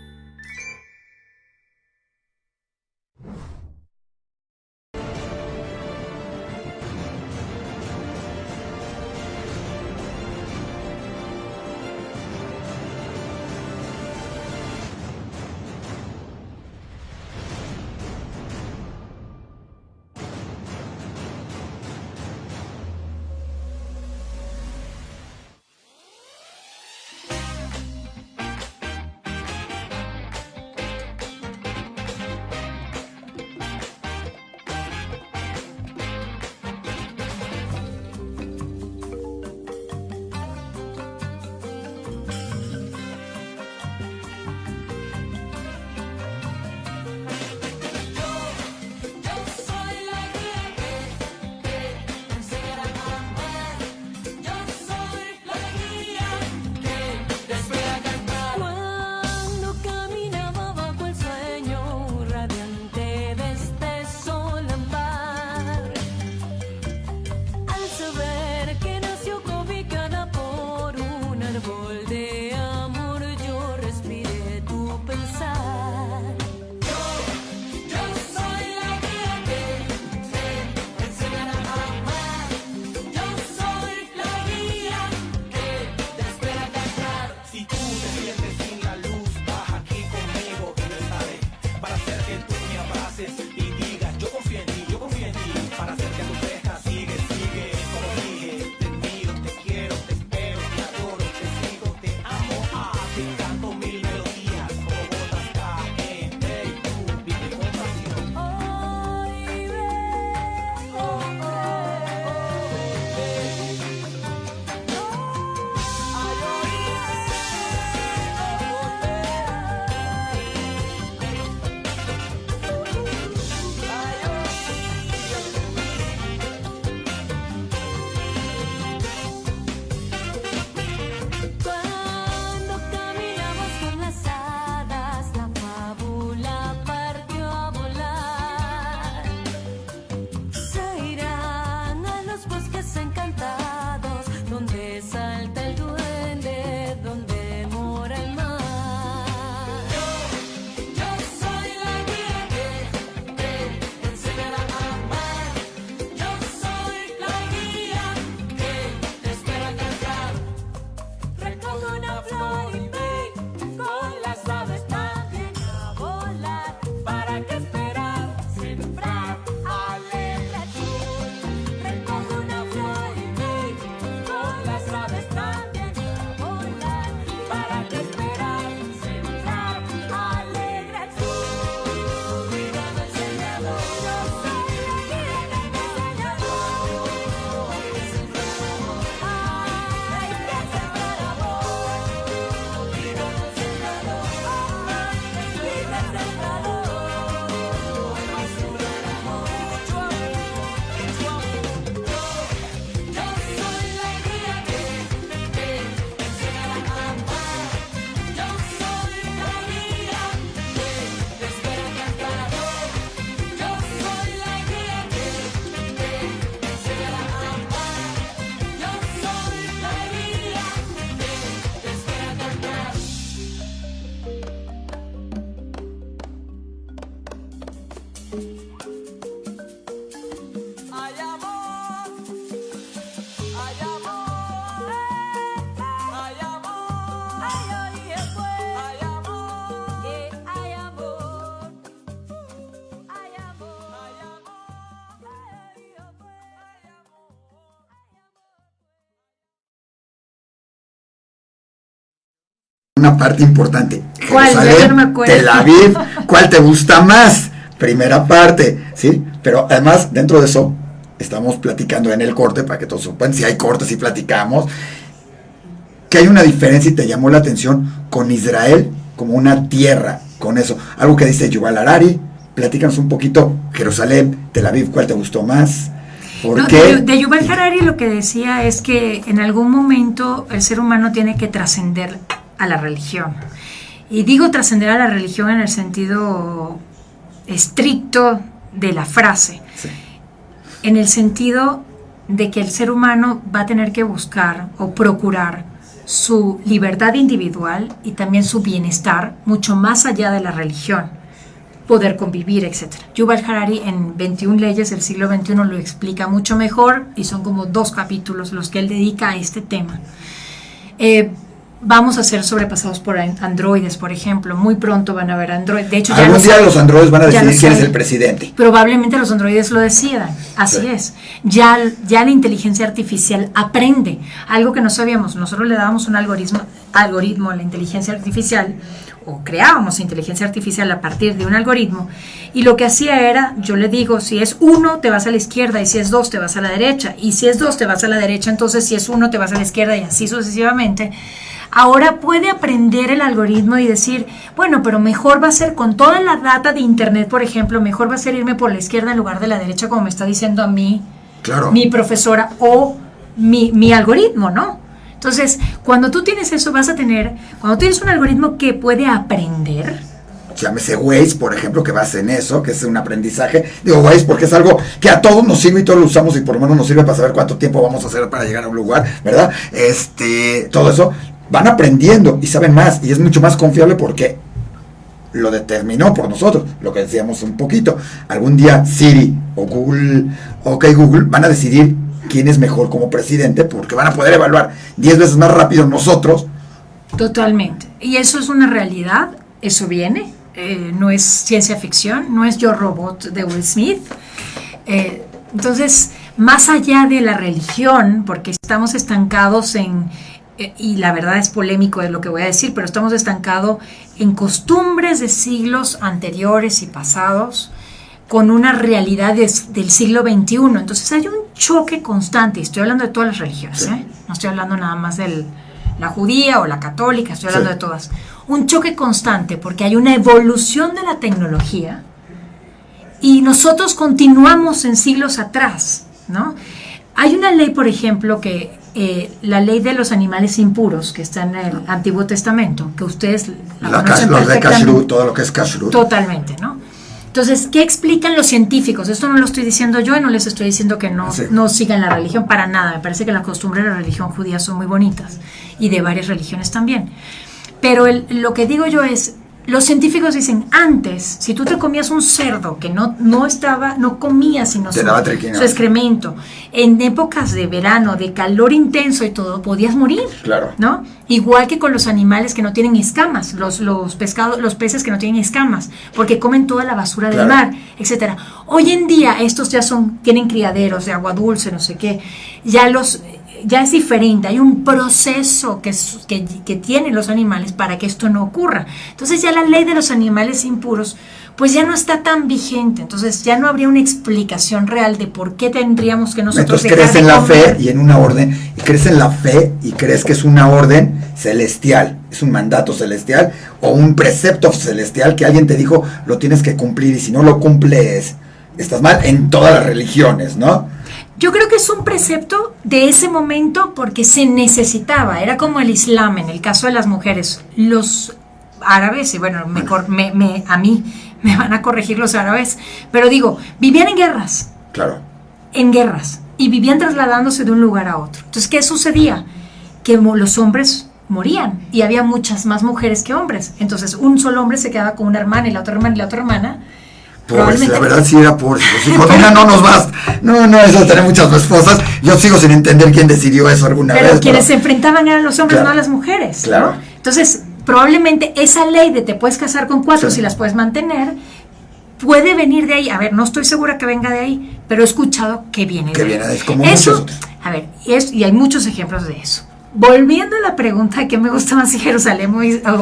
Una parte importante. ¿Cuál? Jerusalén, Ya no me acuerdo. Tel Aviv, ¿cuál te gusta más? Primera parte, ¿sí? Pero además, dentro de eso, estamos platicando en el corte, para que todos sepan, si hay cortes y platicamos, que hay una diferencia y te llamó la atención con Israel como una tierra, con eso. Algo que dice Yuval Harari, platícanos un poquito, Jerusalén, Tel Aviv, ¿cuál te gustó más? ¿Por No, qué? de Yuval Harari lo que decía es que en algún momento el ser humano tiene que trascender a la religión. Y digo trascender a la religión en el sentido estricto de la frase. Sí. En el sentido de que el ser humano va a tener que buscar o procurar su libertad individual y también su bienestar mucho más allá de la religión, poder convivir, etc. Yuval Harari en 21 leyes del siglo XXI lo explica mucho mejor y son como 2 capítulos los que él dedica a este tema. Vamos a ser sobrepasados por androides, por ejemplo. Muy pronto van a haber androides. De hecho, ya algún día saben, los androides van a decidir quién es saben. el presidente. Probablemente los androides lo decidan. Así Sí. es. Ya la inteligencia artificial aprende. Algo que no sabíamos. Nosotros le dábamos un algoritmo a la inteligencia artificial, o creábamos inteligencia artificial a partir de un algoritmo, y lo que hacía era, yo le digo, si es 1 te vas a la izquierda, y si es 2 te vas a la derecha, y si es 2 te vas a la derecha, entonces si es 1 te vas a la izquierda, y así sucesivamente. Ahora puede aprender el algoritmo y decir, bueno, pero mejor va a ser con toda la data de internet, por ejemplo, mejor va a ser irme por la izquierda en lugar de la derecha, como me está diciendo a mí, Claro. mi profesora o mi algoritmo, ¿no? Entonces, cuando tú tienes eso, cuando tienes un algoritmo que puede aprender, Llámese Waze, por ejemplo, que basa en eso, que es un aprendizaje. Digo Waze porque es algo que a todos nos sirve y todos lo usamos y por lo menos nos sirve para saber cuánto tiempo vamos a hacer para llegar a un lugar, ¿verdad? Todo eso, van aprendiendo y saben más y es mucho más confiable porque lo determinó por nosotros, lo que decíamos un poquito. Algún día Siri o Google, Google, van a decidir quién es mejor como presidente porque van a poder evaluar 10 veces más rápido nosotros Totalmente. Y eso es una realidad, eso viene, no es ciencia ficción, no es Yo Robot de Will Smith. Entonces, más allá de la religión, porque estamos estancados y la verdad es polémico de lo que voy a decir, pero estamos estancados en costumbres de siglos anteriores y pasados, con una realidad del siglo XXI. Entonces hay un choque constante, y estoy hablando de todas las religiones, Sí. no estoy hablando nada más de la judía o la católica, estoy hablando Sí. de todas. Un choque constante porque hay una evolución de la tecnología y nosotros continuamos en siglos atrás, ¿no? Hay una ley, por ejemplo, que la ley de los animales impuros, que está en el Antiguo Testamento, que ustedes la conocen Los de perfectamente. Kashrut, todo lo que es Kashrut. Totalmente, ¿no? Entonces, ¿qué explican los científicos? Esto no lo estoy diciendo yo y no les estoy diciendo que Sí. no sigan la religión para nada. Me parece que las costumbres de la religión judía son muy bonitas y de varias religiones también. Pero lo que digo yo es, los científicos dicen, antes, si tú te comías un cerdo que no comías sino Te daba triquina. su excremento, en épocas de verano, de calor intenso y todo, podías morir. Claro. ¿No? Igual que con los animales que no tienen escamas, los peces que no tienen escamas, porque comen toda la basura del Claro. mar, etcétera. Hoy en día estos ya tienen criaderos de agua dulce, no sé qué, ya es diferente, hay un proceso que tienen los animales para que esto no ocurra. Entonces ya la ley de los animales impuros pues ya no está tan vigente, entonces ya no habría una explicación real de por qué tendríamos que nosotros Entonces crees dejar en de la comer. fe y en una orden, y crees en la fe y crees que es una orden celestial, es un mandato celestial o un precepto celestial que alguien te dijo lo tienes que cumplir y si no lo cumples estás mal en todas las religiones, ¿no? Yo creo que es un precepto de ese momento porque se necesitaba, era como el Islam en el caso de las mujeres. Los árabes, y bueno, a mí me van a corregir los árabes, pero digo, vivían Claro. en guerras, y vivían trasladándose de un lugar a otro. Entonces, ¿qué sucedía? Que los hombres morían y había muchas más mujeres que hombres. Entonces, un solo hombre se quedaba con una hermana y la otra hermana y la otra hermana. Pobres, la verdad sí era pobres. Los hijos, mira, no nos basta. No, eso de tener muchas esposas. Yo sigo sin entender quién decidió eso alguna vez. Pero quienes se enfrentaban eran los hombres, Claro. no las mujeres. Claro. ¿no? Entonces, probablemente esa ley de te puedes casar con 4 Sí. si las puedes mantener, puede venir de ahí. A ver, no estoy segura que venga de ahí, pero he escuchado que viene Que de viene ahí. de ahí, como Eso, muchos otros. a ver, y hay muchos ejemplos de eso. Volviendo a la pregunta de qué me gusta más si Jerusalén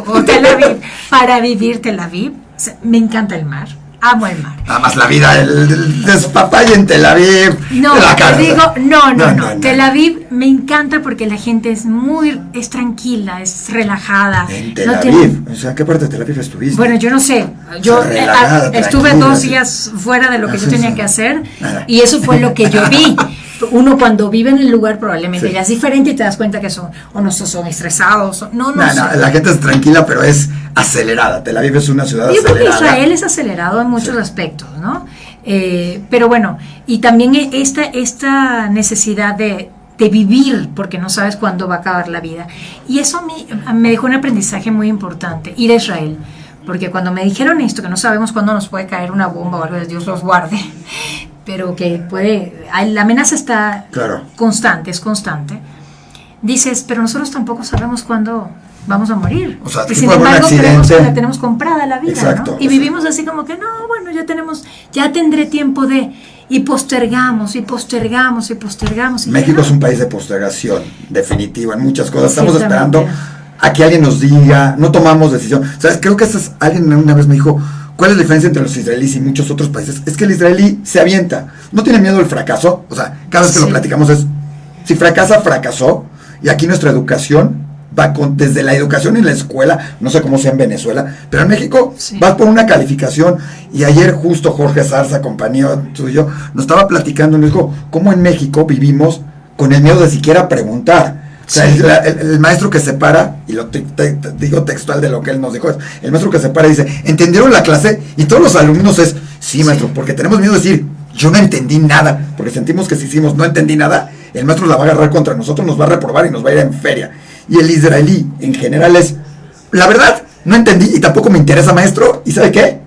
o Tel Aviv, para vivir Tel Aviv, o sea, me encanta el mar. Amo el mar. Nada más la vida, el despapalle en Tel Aviv. No, la te cara. digo, no. No. Tel Aviv me encanta porque la gente es tranquila, es relajada. En Tel no Aviv. tiene- O sea, ¿qué parte de Tel Aviv estuviste? Bueno, yo no sé. Yo Relajada, estuve tranquila, 2 sí. días fuera de lo que Ah, yo sí, tenía sí. que hacer Nada. y eso fue lo que yo vi. Uno cuando vive en el lugar probablemente Sí. ya es diferente y te das cuenta que son son estresados. No No, sé. la gente es tranquila, pero es acelerada. Tel Aviv es una ciudad Yo creo que acelerada. Israel es acelerado en muchos Sí. aspectos, ¿no? Pero bueno, y también esta necesidad de vivir, porque no sabes cuándo va a acabar la vida. Y eso a mí me dejó un aprendizaje muy importante, ir a Israel. Porque cuando me dijeron esto, que no sabemos cuándo nos puede caer una bomba o algo, Dios los guarde, pero que la amenaza está Claro. es constante. Dices, pero nosotros tampoco sabemos cuándo vamos a morir. O sea, y tipo sin algún embargo, accidente. la tenemos comprada la vida, Exacto, ¿no? Y vivimos así como que, no, bueno, ya tendré tiempo de... Y postergamos. México es un país de postergación, definitiva, en muchas cosas. Estamos Ciertamente. esperando a que alguien nos diga, no tomamos decisión. ¿Sabes? Creo que alguien una vez me dijo, ¿cuál es la diferencia entre los israelíes y muchos otros países? Es que el israelí se avienta, no tiene miedo al fracaso. O sea, cada vez que Sí. lo platicamos es, si fracasa, fracasó. Y aquí nuestra educación va desde la educación en la escuela, no sé cómo sea en Venezuela, pero en México Sí. vas por una calificación. Y ayer justo Jorge Zarza, compañero tuyo, nos estaba platicando, nos dijo, cómo en México vivimos con el miedo de siquiera preguntar. O sea, Sí. el maestro que se para, y lo digo textual de lo que él nos dijo, el maestro que se para y dice, ¿entendieron la clase? Y todos los alumnos es, sí, maestro, porque tenemos miedo de decir, yo no entendí nada, porque sentimos que si hicimos no entendí nada, el maestro la va a agarrar contra nosotros, nos va a reprobar y nos va a ir en feria. Y el israelí, en general, es, la verdad, no entendí y tampoco me interesa, maestro, ¿y sabe qué?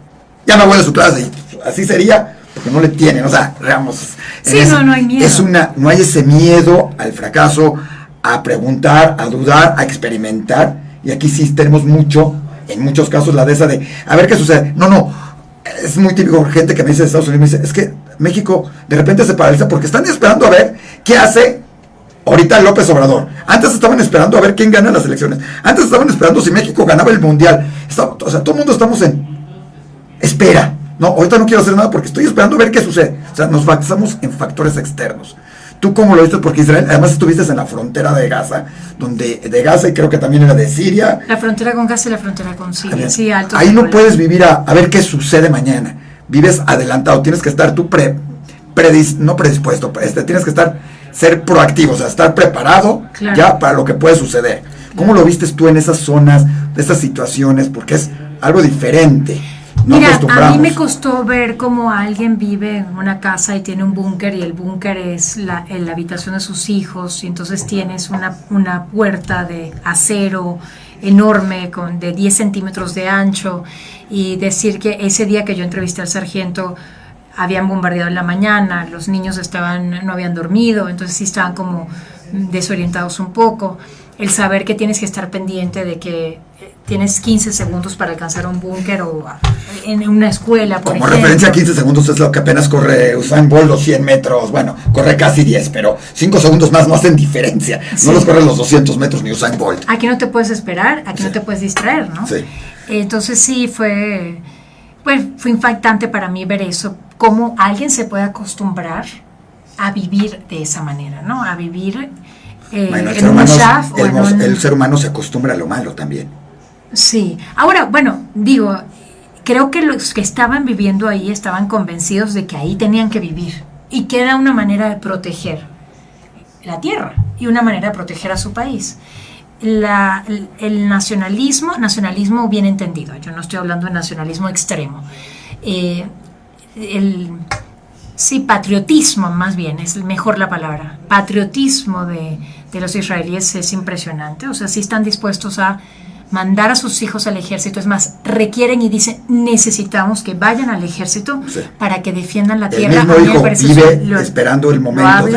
Ya me voy de su clase, y así sería, porque no le tienen, o sea, veamos. Sí, no hay miedo. No hay ese miedo al fracaso, a preguntar, a dudar, a experimentar, Y aquí sí tenemos mucho, en muchos casos, la de esa de, a ver qué sucede. No, es muy típico, gente que me dice de Estados Unidos, me dice, es que México de repente se paraliza porque están esperando a ver qué hace ahorita López Obrador. Antes estaban esperando a ver quién gana las elecciones. Antes estaban esperando si México ganaba el mundial. O sea, todo el mundo estamos en espera. No, ahorita no quiero hacer nada porque estoy esperando a ver qué sucede. O sea, nos basamos en factores externos. ¿Tú cómo lo viste? Porque Israel, además estuviste en la frontera de Gaza, de Gaza, y creo que también era de Siria. La frontera con Gaza y la frontera con Siria. Sí, alto. Ahí no puedes vivir a ver qué sucede mañana. Vives adelantado, tienes que estar tú no predispuesto, tienes que ser proactivo, o sea, estar preparado ya para lo que puede suceder. ¿Cómo lo vistes tú en esas zonas, de estas situaciones? Porque es algo diferente. Mira, a mí me costó ver cómo alguien vive en una casa y tiene un búnker, y el búnker es la habitación de sus hijos, y entonces tienes una puerta de acero enorme de 10 centímetros de ancho, y decir que ese día que yo entrevisté al sargento habían bombardeado en la mañana, los niños no habían dormido, entonces sí estaban como desorientados un poco. El saber que tienes que estar pendiente de que tienes 15 segundos para alcanzar un búnker, o en una escuela, por ejemplo. Como referencia, 15 segundos es lo que apenas corre Usain Bolt, los 100 metros, bueno, corre casi 10, pero 5 segundos más no hacen diferencia. Sí. No los corre los 200 metros ni Usain Bolt. Aquí no te puedes esperar, aquí no te puedes distraer, ¿no? Sí. Entonces sí, fue impactante para mí ver eso, cómo alguien se puede acostumbrar a vivir de esa manera, ¿no? A vivir bueno, en el ser humano se acostumbra a lo malo también. Sí. Ahora, bueno, creo que los que estaban viviendo ahí estaban convencidos de que ahí tenían que vivir, y que era una manera de proteger la tierra y una manera de proteger a su país. El nacionalismo bien entendido, yo no estoy hablando de nacionalismo extremo, patriotismo más bien, es mejor la palabra, patriotismo de los israelíes es impresionante. O sea, sí están dispuestos a mandar a sus hijos al ejército, es más, requieren y dicen, necesitamos que vayan al ejército para que defiendan la tierra. El mismo hijo vive esperando el momento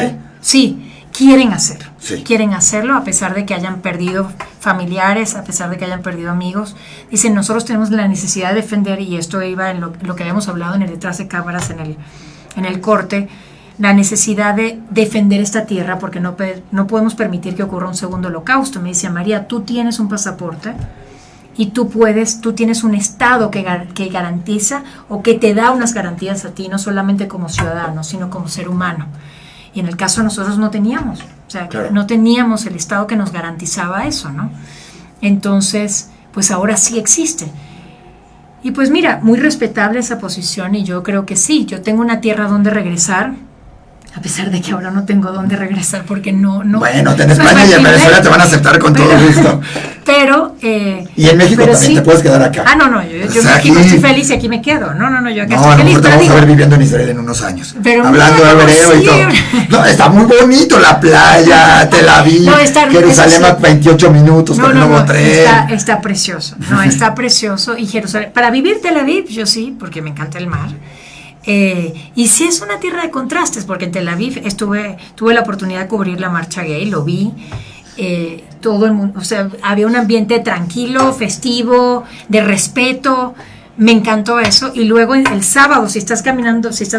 Sí, quieren hacerlo a pesar de que hayan perdido familiares, a pesar de que hayan perdido amigos. Dicen, nosotros tenemos la necesidad de defender, y esto iba en lo que habíamos hablado en el detrás de cámaras, en el corte, la necesidad de defender esta tierra, porque no podemos permitir que ocurra un segundo holocausto. Me decía, María, tú tienes un pasaporte y tú tienes un Estado que garantiza, o que te da unas garantías a ti, no solamente como ciudadano, sino como ser humano. Y en el caso de nosotros no teníamos, no teníamos el Estado que nos garantizaba eso, ¿no? Entonces, pues ahora sí existe. Y pues mira, muy respetable esa posición, y yo creo que sí, yo tengo una tierra donde regresar, a pesar de que ahora no tengo dónde regresar, porque no. Bueno, en España y en Venezuela te van a aceptar con todo gusto. Pero y en México también sí te puedes quedar acá. Yo aquí estoy feliz y aquí me quedo. Yo acá estoy feliz. Te vamos a ver viviendo en Israel en unos años. Pero hablando de hebreo y todo. No, está muy bonito la playa, Tel Aviv, Jerusalén a 28 minutos con el nuevo tren. Está precioso. Está precioso. Y Jerusalén, para vivir Tel Aviv, yo sí, porque me encanta el mar. Y sí es una tierra de contrastes, porque en Tel Aviv tuve la oportunidad de cubrir la marcha gay, lo vi, todo el mundo, o sea, había un ambiente tranquilo, festivo, de respeto, me encantó eso. Y luego el sábado, si estás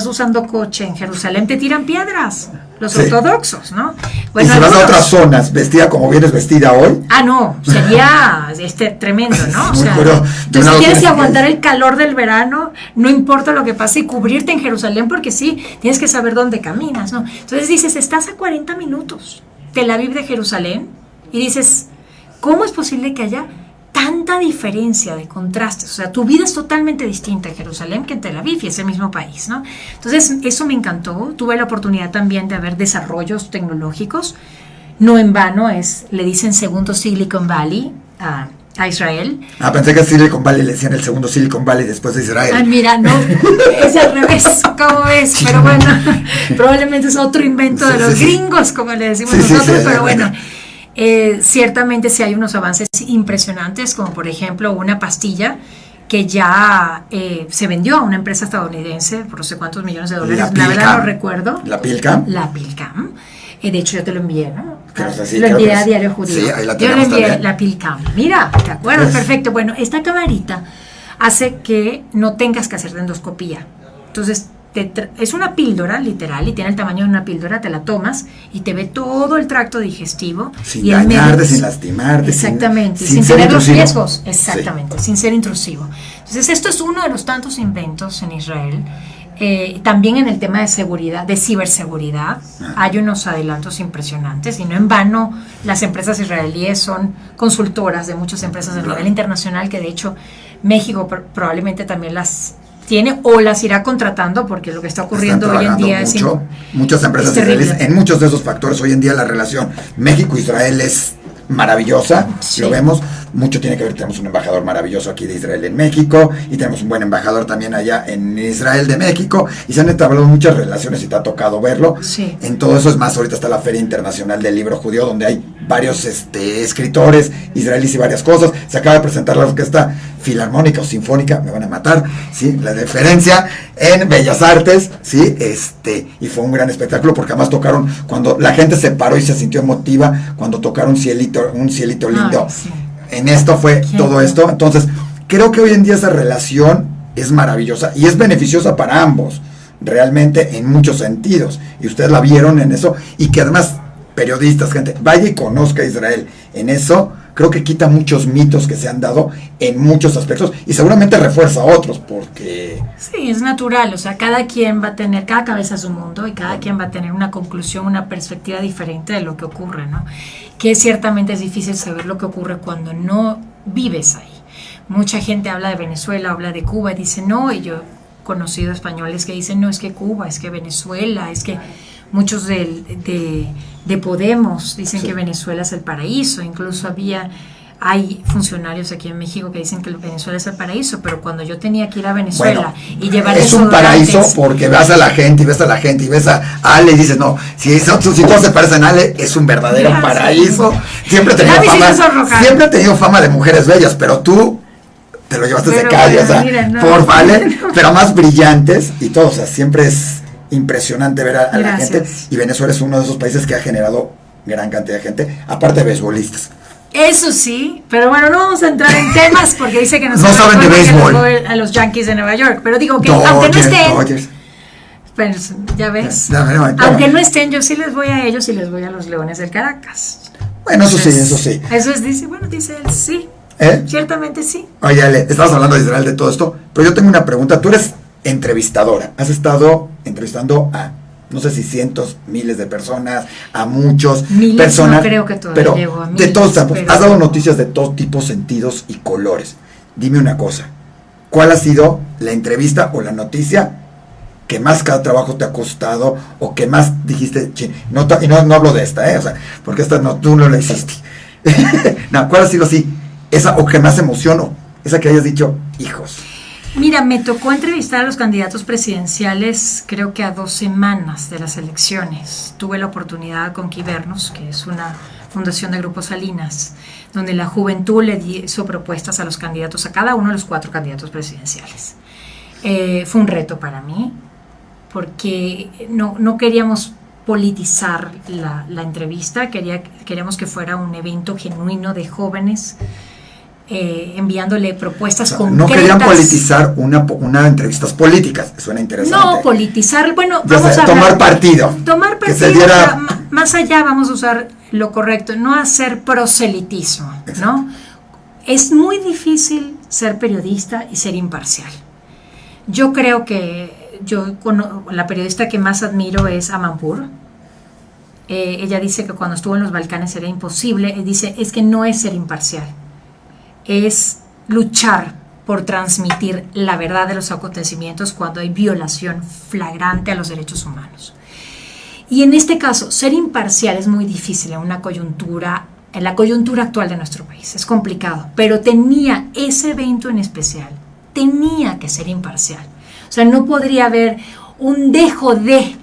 usando coche en Jerusalén, te tiran piedras los ortodoxos, ¿no? Bueno, y si vas a otras zonas vestida como vienes vestida hoy. No, sería tremendo, ¿no? O sea, tú si tienes que aguantar el calor del verano, no importa lo que pase, y cubrirte en Jerusalén, porque sí, tienes que saber dónde caminas, ¿no? Entonces dices, estás a 40 minutos Tel Aviv de Jerusalén, y dices, ¿cómo es posible que haya tanta diferencia de contrastes? O sea, tu vida es totalmente distinta en Jerusalén que en Tel Aviv, y es el mismo país, ¿no? Entonces, eso me encantó. Tuve la oportunidad también de ver desarrollos tecnológicos. No en vano le dicen segundo Silicon Valley a Israel. Pensé que Silicon Valley le decían el segundo Silicon Valley después de Israel. Mira, no, es al revés, ¿cómo ves? Pero bueno, probablemente es otro invento de los gringos, como le decimos nosotros, pero bueno. Ciertamente sí hay unos avances impresionantes, como por ejemplo una pastilla que ya se vendió a una empresa estadounidense por no sé cuántos millones de dólares, la verdad no recuerdo. ¿La Pilcam? La Pilcam, de hecho yo te lo envié, ¿no? Pero, o sea, sí, lo creo que envié a es. Diario Judío. Sí, ahí la Yo tenemos le envié también. la Pilcam. Mira, ¿te acuerdas? Pues. Perfecto. Bueno, esta camarita hace que no tengas que hacer endoscopía. Entonces, es una píldora, literal, y tiene el tamaño de una píldora, te la tomas y te ve todo el tracto digestivo. Sin y el dañarte, medio- sin lastimarte. Exactamente, sin sin ser tener los intrusivo. riesgos. Exactamente, sin ser intrusivo. Entonces, esto es uno de los tantos inventos en Israel. También en el tema de seguridad, de ciberseguridad, hay unos adelantos impresionantes y no en vano las empresas israelíes son consultoras de muchas empresas a nivel internacional, que de hecho México probablemente también las tiene o las irá contratando, porque lo que está ocurriendo Están hoy en día trabajando muchas empresas es terrible. israelíes en muchos de esos factores. Hoy en día la relación México-Israel es maravillosa, Sí. lo vemos, mucho tiene que ver, tenemos un embajador maravilloso aquí de Israel en México, y tenemos un buen embajador también allá en Israel de México, y se han entablado muchas relaciones y te ha tocado verlo. Sí. En todo eso, es más, ahorita está la Feria Internacional del Libro Judío, donde hay varios escritores israelíes y varias cosas. Se acaba de presentar la orquesta filarmónica o sinfónica, me van a matar, ¿sí? La diferencia en Bellas Artes, ¿sí? Y fue un gran espectáculo, porque además tocaron, cuando la gente se paró y se sintió emotiva, cuando tocaron un cielito lindo. Ay, sí. En esto fue Qué todo bueno. esto. Entonces, creo que hoy en día esa relación es maravillosa y es beneficiosa para ambos, realmente, en muchos sentidos. Y ustedes la vieron en eso, y que además, periodistas, gente, vaya y conozca a Israel en eso. Creo que quita muchos mitos que se han dado en muchos aspectos, y seguramente refuerza otros, porque Sí, es natural, o sea, cada quien va a tener, cada cabeza es su mundo, y cada quien va a tener una conclusión, una perspectiva diferente de lo que ocurre, ¿no? Que ciertamente es difícil saber lo que ocurre cuando no vives ahí. Mucha gente habla de Venezuela, habla de Cuba y dice no, y yo he conocido españoles que dicen no, es que Cuba, es que Venezuela, es que muchos de Podemos dicen Sí. que Venezuela es el paraíso. Incluso hay funcionarios aquí en México que dicen que Venezuela es el paraíso, pero cuando yo tenía que ir a Venezuela y llevar es un desodorantes, paraíso, porque ves a la gente y ves a la gente y ves a Ale y dices, no, si todos se parecen a Ale, es un verdadero Ya, sí. paraíso. Siempre Ya me hiciste ha sonrojar. tenido fama de mujeres bellas, pero tú te lo llevaste de Pero calle, bueno, o sea, mira, no. por vale, pero más brillantes y todo, o sea, siempre es impresionante ver a la Gracias. gente, y Venezuela es uno de esos países que ha generado gran cantidad de gente, aparte de beisbolistas. eso sí, pero bueno, no vamos a entrar en temas porque dice que No saben de béisbol. a los Yankees de Nueva York, pero digo que Dodgers, aunque no estén, Dodgers. pues, ya ves, No, aunque no estén, yo sí les voy a ellos y les voy a los Leones del Caracas. Bueno, eso sí, Entonces, eso sí. Eso es, dice él, sí, ¿Eh? ciertamente sí. Oye, Ale, estabas hablando de Israel, de todo esto, pero yo tengo una pregunta. Tú eres entrevistadora, has estado entrevistando a, no sé si cientos, miles de personas, a muchos Miles, personas, no creo que todavía pero llego a de miles, todos tipos, pero- has dado noticias de todo tipo, sentidos y colores. Dime una cosa, ¿cuál ha sido la entrevista o la noticia que más cada trabajo te ha costado, o que más dijiste, "Chin", y no hablo de esta, o sea, porque esta no, tú no la hiciste. No, ¿cuál ha sido así? Esa, o que más emocionó, esa que hayas dicho, hijos. Mira, me tocó entrevistar a los candidatos presidenciales creo que a 2 semanas de las elecciones. Tuve la oportunidad con Quibernos, que es una fundación de Grupo Salinas, donde la juventud le hizo propuestas a los candidatos, a cada uno de los 4 candidatos presidenciales. Fue un reto para mí, porque no queríamos politizar la entrevista, queríamos que fuera un evento genuino de jóvenes, enviándole propuestas O sea, concretas. no querían politizar una entrevistas políticas, suena interesante. No, politizar, bueno, Ya vamos sé, a tomar hablar- partido. Tomar Que se partido, diera- más allá vamos a usar lo correcto, no hacer proselitismo, ¿no? Es muy difícil ser periodista y ser imparcial. Yo creo que la periodista que más admiro es Amanpour. Ella dice que cuando estuvo en los Balcanes era imposible. Dice, es que no es ser imparcial, es luchar por transmitir la verdad de los acontecimientos cuando hay violación flagrante a los derechos humanos. Y en este caso, ser imparcial es muy difícil en la coyuntura actual de nuestro país. Es complicado, pero tenía ese evento en especial, tenía que ser imparcial. O sea, no podría haber un dejo de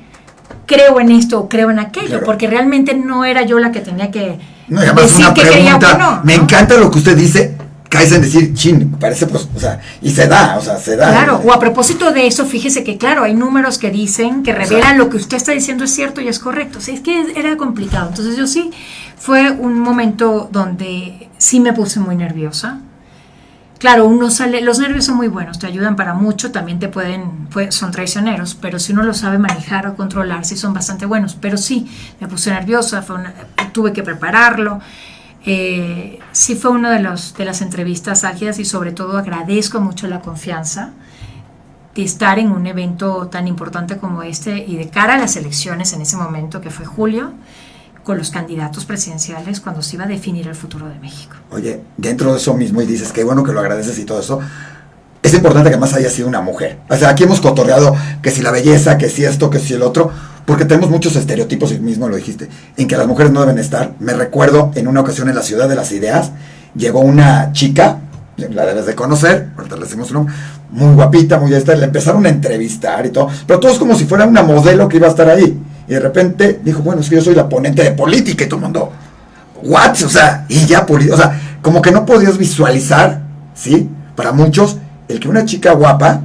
creo en esto o creo en aquello, Claro. porque realmente no era yo la que tenía que No, y además decir una que creía o que pregunta, no, me ¿no? encanta lo que usted dice, caes en decir, chin, parece, pues, o sea, y se da. Claro, o a propósito de eso, fíjese que claro, hay números que dicen, que revelan lo que usted está diciendo es cierto y es correcto. O sea, es que era complicado. Entonces yo sí Fue un momento donde sí me puse muy nerviosa. Claro, uno sale, los nervios son muy buenos, te ayudan para mucho, también son traicioneros, pero si uno lo sabe manejar o controlar, sí son bastante buenos. Pero sí, me puse nerviosa, tuve que prepararlo. Sí fue una de las entrevistas álgidas y sobre todo agradezco mucho la confianza de estar en un evento tan importante como este y de cara a las elecciones en ese momento que fue julio, con los candidatos presidenciales cuando se iba a definir el futuro de México. Oye, dentro de eso mismo, y dices que bueno que lo agradeces y todo eso, es importante que más haya sido una mujer. O sea, aquí hemos cotorreado que si la belleza, que si esto, que si el otro, porque tenemos muchos estereotipos, y mismo lo dijiste, en que las mujeres no deben estar. Me recuerdo en una ocasión en la Ciudad de las Ideas, llegó una chica, la debes de conocer, ahorita le decimos su nombre, muy guapita, muy esta, le empezaron a entrevistar y todo, pero todo es como si fuera una modelo que iba a estar ahí. Y de repente dijo, bueno, es que yo soy la ponente de política y todo el mundo, ¿what? O sea, y ya, o sea, como que no podías visualizar, ¿sí? Para muchos, el que una chica guapa,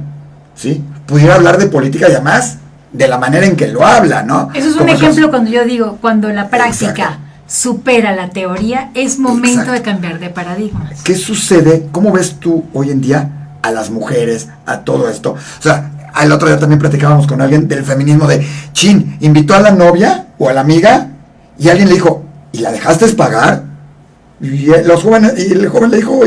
¿sí? Pudiera hablar de política y además de la manera en que lo habla, ¿no? Eso es un ejemplo cuando yo digo, cuando la práctica supera la teoría, es momento de cambiar de paradigmas. ¿Qué sucede? ¿Cómo ves tú hoy en día a las mujeres, a todo esto? O sea, el otro día también platicábamos con alguien del feminismo de, chin, invitó a la novia o a la amiga y alguien le dijo, ¿y la dejaste pagar? Y el joven le dijo,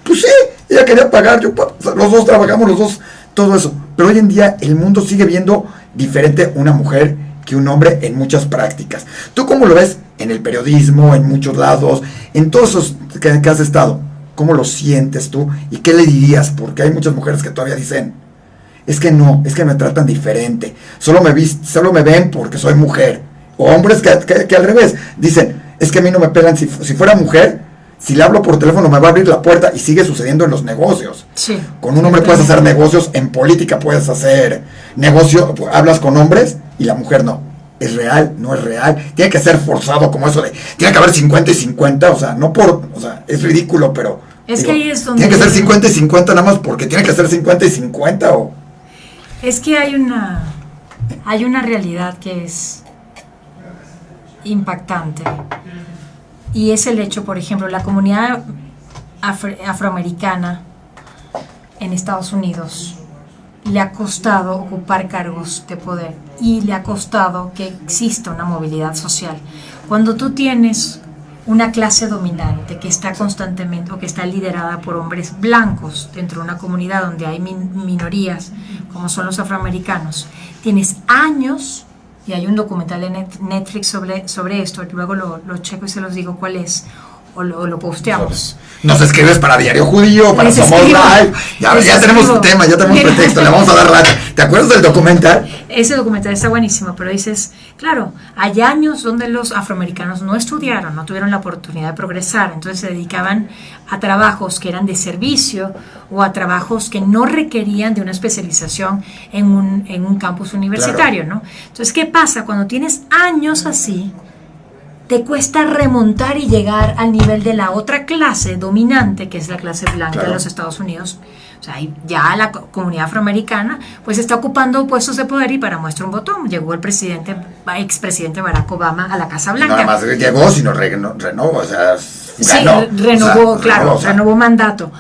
pues sí, ella quería pagar, los dos trabajamos, los dos, todo eso. Pero hoy en día el mundo sigue viendo diferente una mujer que un hombre en muchas prácticas. ¿Tú cómo lo ves en el periodismo, en muchos lados, en todos esos que has estado? ¿Cómo lo sientes tú? ¿Y qué le dirías? Porque hay muchas mujeres que todavía dicen, es que me tratan diferente, solo me ven porque soy mujer. O hombres que al revés, dicen, es que a mí no me pelan, si fuera mujer, si le hablo por teléfono me va a abrir la puerta, y sigue sucediendo en los negocios. Sí. Con un hombre puedes hacer negocios, en política puedes hacer negocio, hablas con hombres y la mujer no. ¿Es real? ¿No es real? Tiene que ser forzado como eso de, tiene que haber 50 y 50, o sea, es ridículo, pero... Es que ahí es donde... Tiene que ser 50 y 50 nada más porque tiene que ser 50 y 50 o... Es que hay una realidad que es impactante y es el hecho, por ejemplo, la comunidad afroamericana en Estados Unidos le ha costado ocupar cargos de poder y le ha costado que exista una movilidad social. Cuando tú tienes una clase dominante que está constantemente o que está liderada por hombres blancos dentro de una comunidad donde hay minorías como son los afroamericanos, tienes años, y hay un documental de Netflix sobre esto, luego lo checo y se los digo cuál es, o lo posteamos. Nos escribes para Diario Judío, para Somos Live, ya tenemos un tema, ya tenemos pretexto, le vamos a dar lata. ¿Te acuerdas del documental? Ese documental está buenísimo, pero dices, claro, hay años donde los afroamericanos no estudiaron, no tuvieron la oportunidad de progresar, entonces se dedicaban a trabajos que eran de servicio o a trabajos que no requerían de una especialización en un campus universitario, claro. ¿No? Entonces, ¿qué pasa? Cuando tienes años así, te cuesta remontar y llegar al nivel de la otra clase dominante, que es la clase blanca, claro, de los Estados Unidos. O sea, ya la comunidad afroamericana pues está ocupando puestos de poder, y para muestra un botón, llegó el expresidente Barack Obama a la Casa Blanca. No nada más llegó, sino renovó, o sea, ganó, renovó mandato.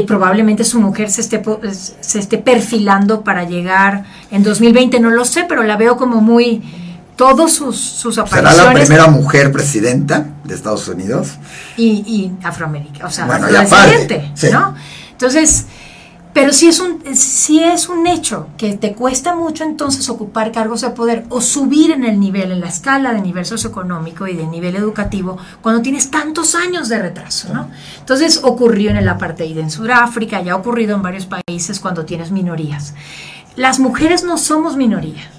Probablemente su mujer se esté perfilando para llegar en 2020, no lo sé, pero la veo como muy... Todos sus apariciones. ¿Será la primera mujer presidenta de Estados Unidos? Y afroamericana, o sea, bueno, presidente, sí, ¿no? Entonces, pero sí es un hecho que te cuesta mucho entonces ocupar cargos de poder o subir en el nivel, en la escala de nivel socioeconómico y de nivel educativo cuando tienes tantos años de retraso, ¿no? Entonces ocurrió en el apartheid en Sudáfrica, ya ha ocurrido en varios países cuando tienes minorías. Las mujeres no somos minoría.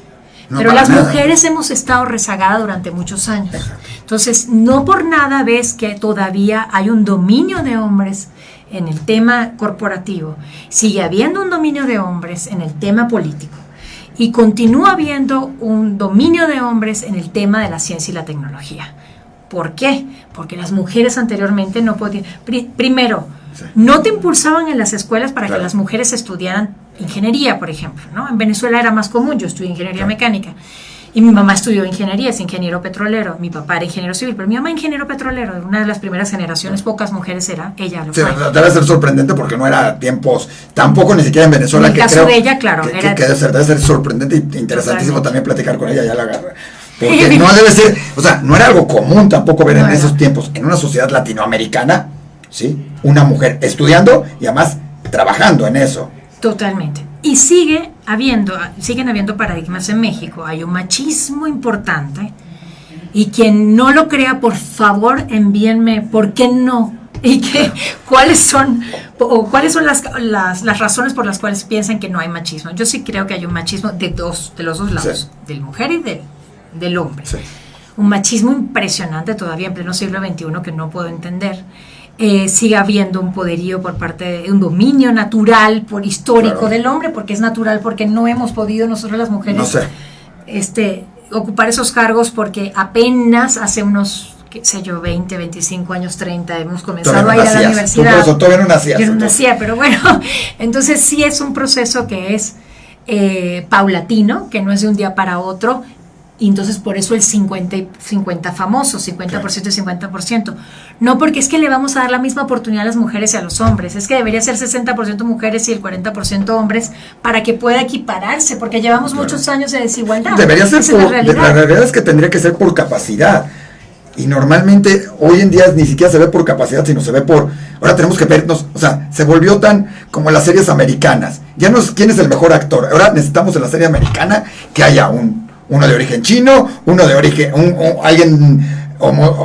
No, pero las mujeres hemos estado rezagadas durante muchos años. Entonces, no por nada ves que todavía hay un dominio de hombres en el tema corporativo. Sigue habiendo un dominio de hombres en el tema político. Y continúa habiendo un dominio de hombres en el tema de la ciencia y la tecnología. ¿Por qué? Porque las mujeres anteriormente no podían... Primero, no te impulsaban en las escuelas para que las mujeres estudiaran ingeniería, por ejemplo, ¿no? En Venezuela era más común, yo estudié ingeniería mecánica. Y mi mamá estudió ingeniería, es ingeniero petrolero. Mi papá era ingeniero civil, pero mi mamá ingeniero petrolero. Una de las primeras generaciones, pocas mujeres era, ella lo Sí, fue. debe ser sorprendente porque no era tiempos, tampoco ni siquiera en Venezuela. En el caso de ella, claro, que, era- debe ser sorprendente e interesantísimo Totalmente. también platicar con ella, ya la agarré. Porque no debe ser, o sea, no era algo común tampoco ver en No, esos no. tiempos, en una sociedad latinoamericana, ¿sí? Una mujer estudiando y además trabajando en eso. Totalmente. Y siguen habiendo paradigmas en México. Hay un machismo importante. Y quien no lo crea, por favor, envíenme por qué no. Y cuáles son las razones por las cuales piensan que no hay machismo. Yo sí creo que hay un machismo de los dos lados, Sí. del mujer y del hombre. Sí. Un machismo impresionante todavía en pleno siglo XXI que no puedo entender. Sigue habiendo un poderío por parte de un dominio natural, por histórico Claro. del hombre, porque es natural, porque no hemos podido nosotros las mujeres No sé. ocupar esos cargos porque apenas hace unos, qué sé yo, 20, 25 años, 30, hemos comenzado Todavía no a ir a la nacías. Tú por universidad. eso todavía no nacías. Yo no entonces. nacía, pero bueno, entonces sí es un proceso que es paulatino, que no es de un día para otro, y entonces por eso el 50 y 50 famoso, 50% y 50%. No porque es que le vamos a dar la misma oportunidad a las mujeres y a los hombres, es que debería ser 60% mujeres y el 40% hombres para que pueda equipararse, porque llevamos muchos años de desigualdad. Debería ser Esa es la por, la realidad. realidad es que tendría que ser por capacidad. Y normalmente hoy en día ni siquiera se ve por capacidad, sino se ve por... Ahora tenemos que vernos, o sea, se volvió tan como las series americanas. Ya no es quién es el mejor actor. Ahora necesitamos en la serie americana que haya uno de origen chino, uno de origen...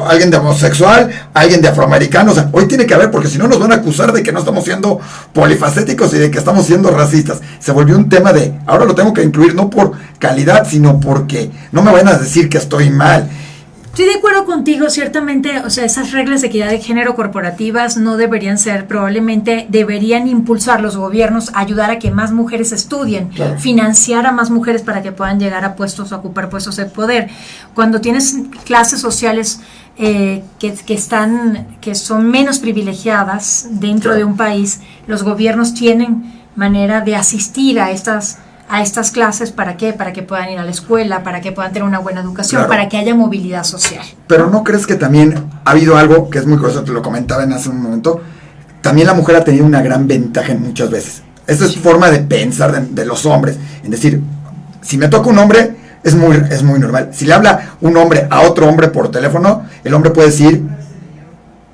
alguien de homosexual, alguien de afroamericano. O sea, hoy tiene que haber, porque si no nos van a acusar de que no estamos siendo polifacéticos y de que estamos siendo racistas. Se volvió un tema de, ahora lo tengo que incluir no por calidad, sino porque no me vayan a decir que estoy mal. Estoy de acuerdo contigo, ciertamente, o sea, esas reglas de equidad de género corporativas no deberían ser, probablemente deberían impulsar los gobiernos, ayudar a que más mujeres estudien, Claro. financiar a más mujeres para que puedan llegar a puestos, a ocupar puestos de poder. Cuando tienes clases sociales que son menos privilegiadas dentro Claro. de un país, los gobiernos tienen manera de asistir a estas clases. ¿Para qué? Para que puedan ir a la escuela, para que puedan tener una buena educación, Claro. para que haya movilidad social. Pero ¿no crees que también ha habido algo que es muy curioso, te lo comentaba hace un momento? También la mujer ha tenido una gran ventaja en muchas veces. Esa es forma de pensar de los hombres. En decir, si me toca un hombre, es muy normal. Si le habla un hombre a otro hombre por teléfono, el hombre puede decir,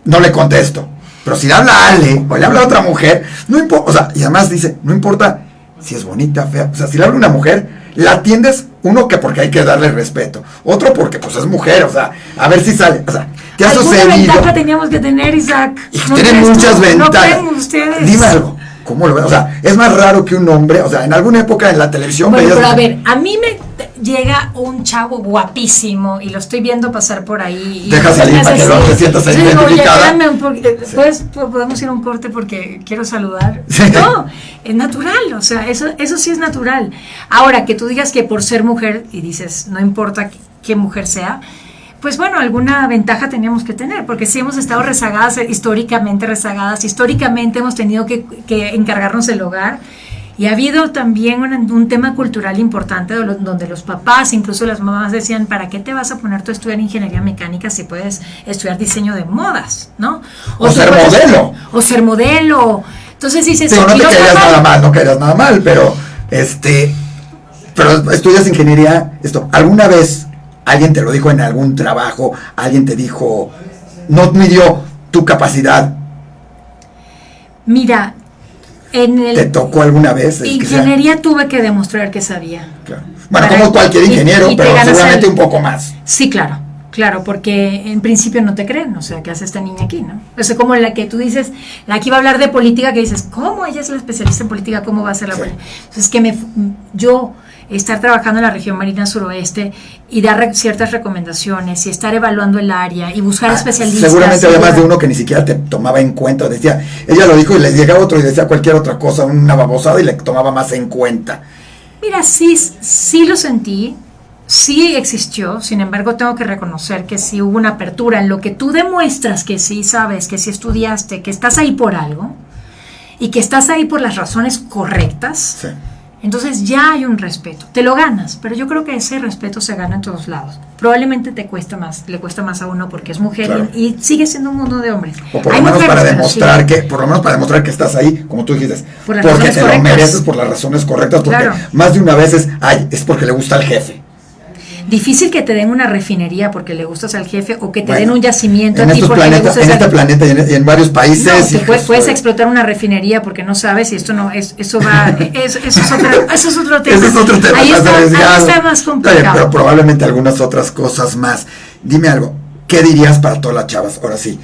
no le contesto. Pero si le habla a Ale o le habla a otra mujer, no importa. O sea, y además dice, no importa si es bonita, fea. O sea, si le habla una mujer, la atiendes, uno que porque hay que darle respeto, otro porque pues es mujer, o sea, a ver si sale. O sea, ¿te ha ¿Alguna sucedido? ventaja teníamos que tener, Isaac? Y ¿No tienen crees muchas tú? ¿No ventajas. creen ustedes? Dime algo. ¿Cómo lo ves? O sea, es más raro que un hombre, o sea, en alguna época en la televisión Bueno, veías- pero a ver, a mí me llega un chavo guapísimo y lo estoy viendo pasar por ahí. Y Deja entonces salir me hace para que así. te sientas Yo digo, oye, identificada. espérame un poquito, podemos ir a un corte porque quiero saludar. Sí. No, es natural, o sea, eso sí es natural. Ahora, que tú digas que por ser mujer, y dices, no importa qué mujer sea, pues bueno, alguna ventaja teníamos que tener, porque sí hemos estado rezagadas, históricamente hemos tenido que encargarnos del hogar, y ha habido también un tema cultural importante donde los papás, incluso las mamás decían, ¿para qué te vas a poner tú a estudiar ingeniería mecánica si puedes estudiar diseño de modas, ¿no? O tú ser puedes- modelo. O ser modelo. Entonces dices, Digo, no y te los caerías papás- nada mal, no caerías nada mal, pero pero estudias ingeniería, ¿alguna vez alguien te lo dijo en algún trabajo? ¿Alguien te dijo, no midió tu capacidad? Mira, en ¿Te el tocó alguna vez? El que sea- ingeniería tuve que demostrar que sabía. Claro. Bueno, Para- como cualquier ingeniero, y te pero ganas seguramente el- un poco más. Sí, claro, porque en principio no te creen, o sea, ¿qué hace esta niña aquí, no? O sea, como la que tú dices, la que iba a hablar de política, que dices, ¿cómo ella es la especialista en política? ¿Cómo va a ser la Sí. política? Entonces, yo estar trabajando en la región marina suroeste y dar ciertas recomendaciones y estar evaluando el área y buscar especialistas. Seguramente había y- más de uno que ni siquiera te tomaba en cuenta. Decía, ella lo dijo y le llegaba otro y decía cualquier otra cosa, una babosada, y le tomaba más en cuenta. Mira, sí lo sentí, sí existió, sin embargo tengo que reconocer que sí hubo una apertura en lo que tú demuestras que sí sabes, que sí estudiaste, que estás ahí por algo y que estás ahí por las razones correctas. Sí. Entonces ya hay un respeto, te lo ganas, pero yo creo que ese respeto se gana en todos lados. Probablemente le cuesta más a uno porque es mujer, claro, y sigue siendo un mundo de hombres. O por hay lo menos mujeres, para pero demostrar sí, por lo menos para demostrar que estás ahí, como tú dijiste, por las porque razones te lo correctas. mereces por las razones correctas, porque Claro. más de una vez es porque le gusta al jefe. Difícil que te den una refinería porque le gustas al jefe, o que te Bueno, den un yacimiento en a ti estos porque le planetas, gustas en al este planeta y en varios países. No, te hijos, puedes explotar una refinería porque no sabes si esto no es, eso va, eso es otro tema. Ese es otro tema. Ahí más está más Está bien, complicado. pero probablemente algunas otras cosas más. Dime algo, ¿qué dirías para todas las chavas? Ahora sí,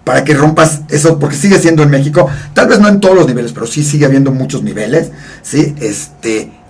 para que rompas eso, porque sigue siendo en México, tal vez no en todos los niveles, pero sí sigue habiendo muchos niveles, ¿sí?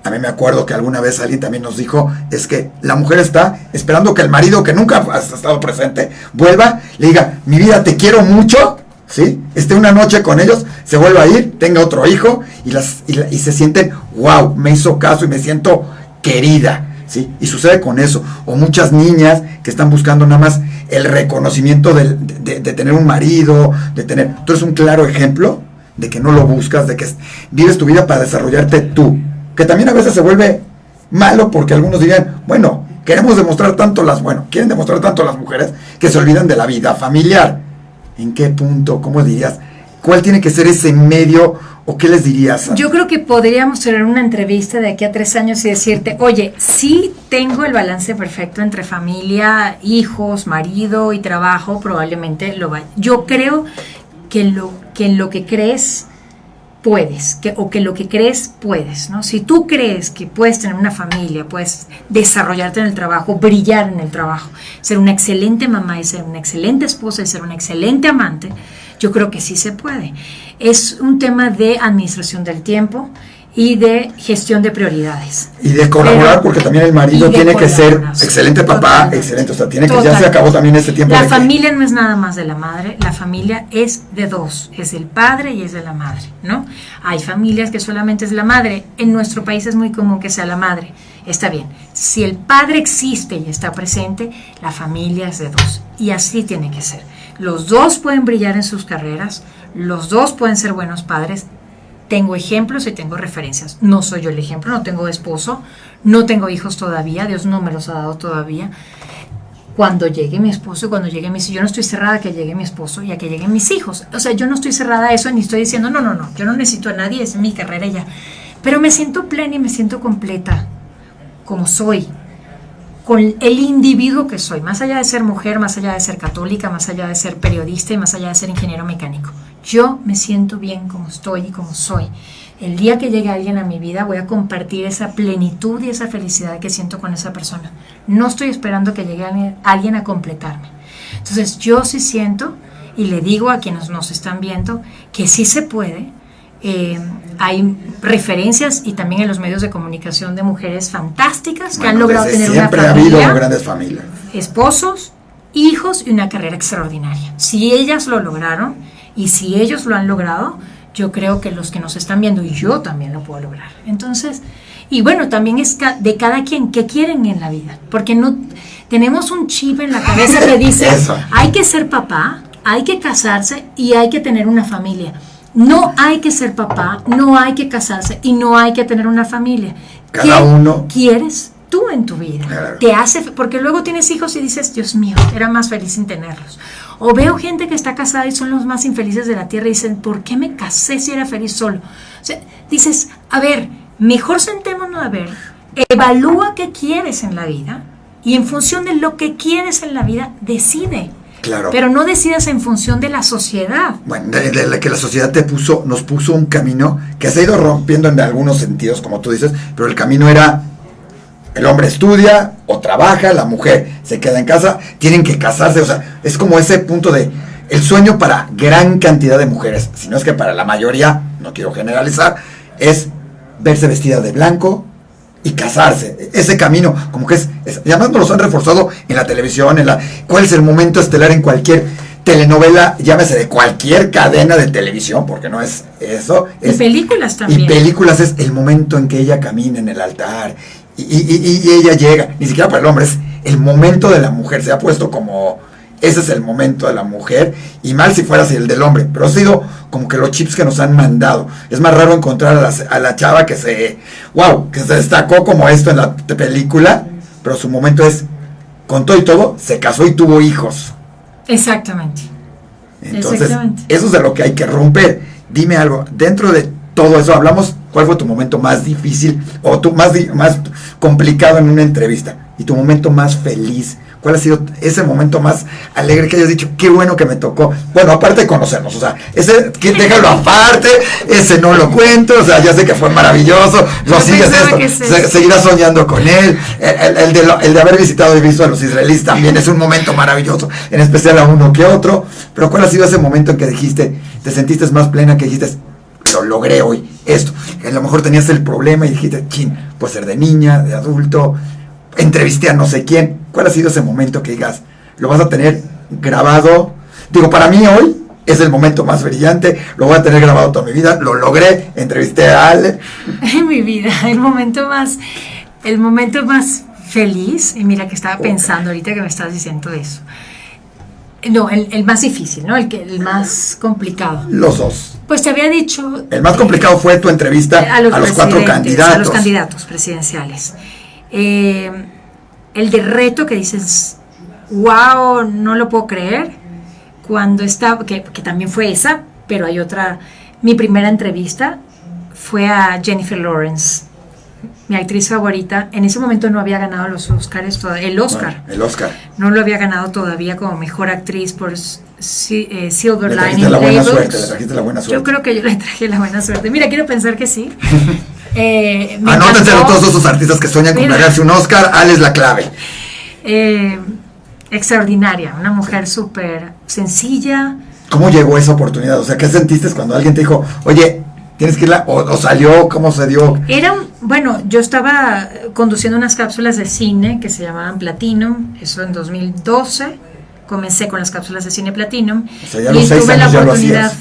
A mí me acuerdo que alguna vez alguien también nos dijo, es que la mujer está esperando que el marido, que nunca ha estado presente, vuelva, le diga, mi vida, te quiero mucho, ¿sí? Esté una noche con ellos, se vuelva a ir, tenga otro hijo, y se sienten, wow, me hizo caso y me siento querida, ¿sí? Y sucede con eso. O muchas niñas que están buscando nada más el reconocimiento de tener un marido, de tener... Tú eres un claro ejemplo de que no lo buscas, de que vives tu vida para desarrollarte tú. Que también a veces se vuelve malo porque algunos dirían, bueno, quieren demostrar tanto las mujeres que se olvidan de la vida familiar. ¿En qué punto? ¿Cómo dirías? ¿Cuál tiene que ser ese medio o qué les dirías? Yo creo que podríamos tener una entrevista de aquí a 3 años y decirte, oye, sí tengo el balance perfecto entre familia, hijos, marido y trabajo, probablemente lo vaya. Yo creo que en lo que crees puedes, que lo que crees puedes, ¿no? Si tú crees que puedes tener una familia, puedes desarrollarte en el trabajo, brillar en el trabajo, ser una excelente mamá y ser una excelente esposa y ser una excelente amante, yo creo que sí se puede. Es un tema de administración del tiempo y de gestión de prioridades. Y de colaborar, porque también el marido tiene que ser excelente papá, totalmente, excelente, o sea, tiene que, totalmente. ya se acabó también este tiempo. La familia no es nada más de la madre, la familia es de dos, es del padre y es de la madre, ¿no? Hay familias que solamente es la madre, en nuestro país es muy común que sea la madre, está bien. Si el padre existe y está presente, la familia es de dos, y así tiene que ser. Los dos pueden brillar en sus carreras, los dos pueden ser buenos padres. Tengo ejemplos y tengo referencias. No soy yo el ejemplo, no tengo esposo, no tengo hijos todavía, Dios no me los ha dado todavía. Cuando llegue mi esposo y cuando llegue mis hijos, yo no estoy cerrada a que llegue mi esposo y a que lleguen mis hijos. O sea, yo no estoy cerrada a eso ni estoy diciendo, no, yo no necesito a nadie, es mi carrera ya. Pero me siento plena y me siento completa, como soy, con el individuo que soy, más allá de ser mujer, más allá de ser católica, más allá de ser periodista y más allá de ser ingeniero mecánico. Yo me siento bien como estoy y como soy. El día que llegue alguien a mi vida voy a compartir esa plenitud y esa felicidad que siento con esa persona. No estoy esperando que llegue alguien a completarme. Entonces yo sí siento, y le digo a quienes nos están viendo, que sí se puede. Hay referencias y también en los medios de comunicación de mujeres fantásticas que han logrado tener una familia. Siempre ha habido grandes familias. Esposos, hijos y una carrera extraordinaria. Si ellas lo lograron y si ellos lo han logrado, yo creo que los que nos están viendo, y yo también lo puedo lograr. Entonces, y bueno, también es de cada quien qué quieren en la vida, porque no tenemos un chip en la cabeza que dice, hay que ser papá, hay que casarse y hay que tener una familia. No hay que ser papá, no hay que casarse y no hay que tener una familia. Cada uno quieres tú en tu vida. Claro. Te hace, porque luego tienes hijos y dices, Dios mío, era más feliz sin tenerlos. O veo gente que está casada y son los más infelices de la tierra y dicen, ¿por qué me casé si era feliz solo? O sea, dices, a ver, mejor sentémonos a ver, evalúa qué quieres en la vida y en función de lo que quieres en la vida, decide. Claro. Pero no decidas en función de la sociedad. Bueno, de la que la sociedad nos puso un camino que se ha ido rompiendo en algunos sentidos, como tú dices, pero el camino era, el hombre estudia o trabaja, la mujer se queda en casa, tienen que casarse, o sea, es como ese punto de, el sueño para gran cantidad de mujeres, si no es que para la mayoría, no quiero generalizar, es verse vestida de blanco y casarse. Ese camino, como que y además nos los han reforzado en la televisión, cuál es el momento estelar en cualquier telenovela, llámese de cualquier cadena de televisión, porque no es eso. Y películas también. Y películas es el momento en que ella camina en el altar y ella llega, ni siquiera para el hombre, es el momento de la mujer, se ha puesto como ese es el momento de la mujer, y mal si fuera así el del hombre, pero ha sido como que los chips que nos han mandado. Es más raro encontrar a la chava que se destacó como esto en la película, pero su momento es, con todo y todo, se casó y tuvo hijos. Exactamente. Entonces, eso es de lo que hay que romper. Dime algo, dentro de todo eso hablamos, ¿cuál fue tu momento más difícil o tu más complicado en una entrevista? Y tu momento más feliz, ¿cuál ha sido ese momento más alegre que hayas dicho, qué bueno que me tocó? Bueno, aparte de conocernos, o sea, ese, déjalo aparte, ese no lo cuento, o sea, ya sé que fue maravilloso, lo sigues esto, seguirás soñando con él, el de haber visitado y visto a los israelíes también es un momento maravilloso, en especial a uno que otro, pero ¿cuál ha sido ese momento en que dijiste, te sentiste más plena, que dijiste, lo logré hoy, esto? A lo mejor tenías el problema y dijiste, chin, puede ser de niña, de adulto, entrevisté a no sé quién. ¿Cuál ha sido ese momento que digas, lo vas a tener grabado? Digo, para mí hoy es el momento más brillante, lo voy a tener grabado toda mi vida, lo logré, entrevisté a Ale. En mi vida, el momento más feliz, y mira que estaba pensando ahorita que me estabas diciendo eso. No, el más difícil, ¿no? El más complicado. Los dos. Pues te había dicho... El más complicado fue tu entrevista a los 4 candidatos. A los candidatos presidenciales. El de reto que dices, wow, no lo puedo creer, cuando estaba, que también fue esa, pero hay otra, mi primera entrevista fue a Jennifer Lawrence, mi actriz favorita. En ese momento no había ganado los Oscars, el Oscar. El Oscar. No lo había ganado todavía como mejor actriz por Silver Lining Playbooks. Le trajiste la buena suerte. Yo creo que yo le traje la buena suerte. Mira, quiero pensar que sí. Anótenselo todos esos artistas que sueñan con ganarse un Oscar. Ale es la clave. Extraordinaria, una mujer súper sencilla. ¿Cómo llegó esa oportunidad? O sea, ¿qué sentiste cuando alguien te dijo, oye, tienes que irla? ¿O salió? ¿Cómo se dio? Bueno, yo estaba conduciendo unas cápsulas de cine que se llamaban Platinum, eso en 2012. Comencé con las cápsulas de cine Platinum. O sea, ya a los 6 años ya lo hacías.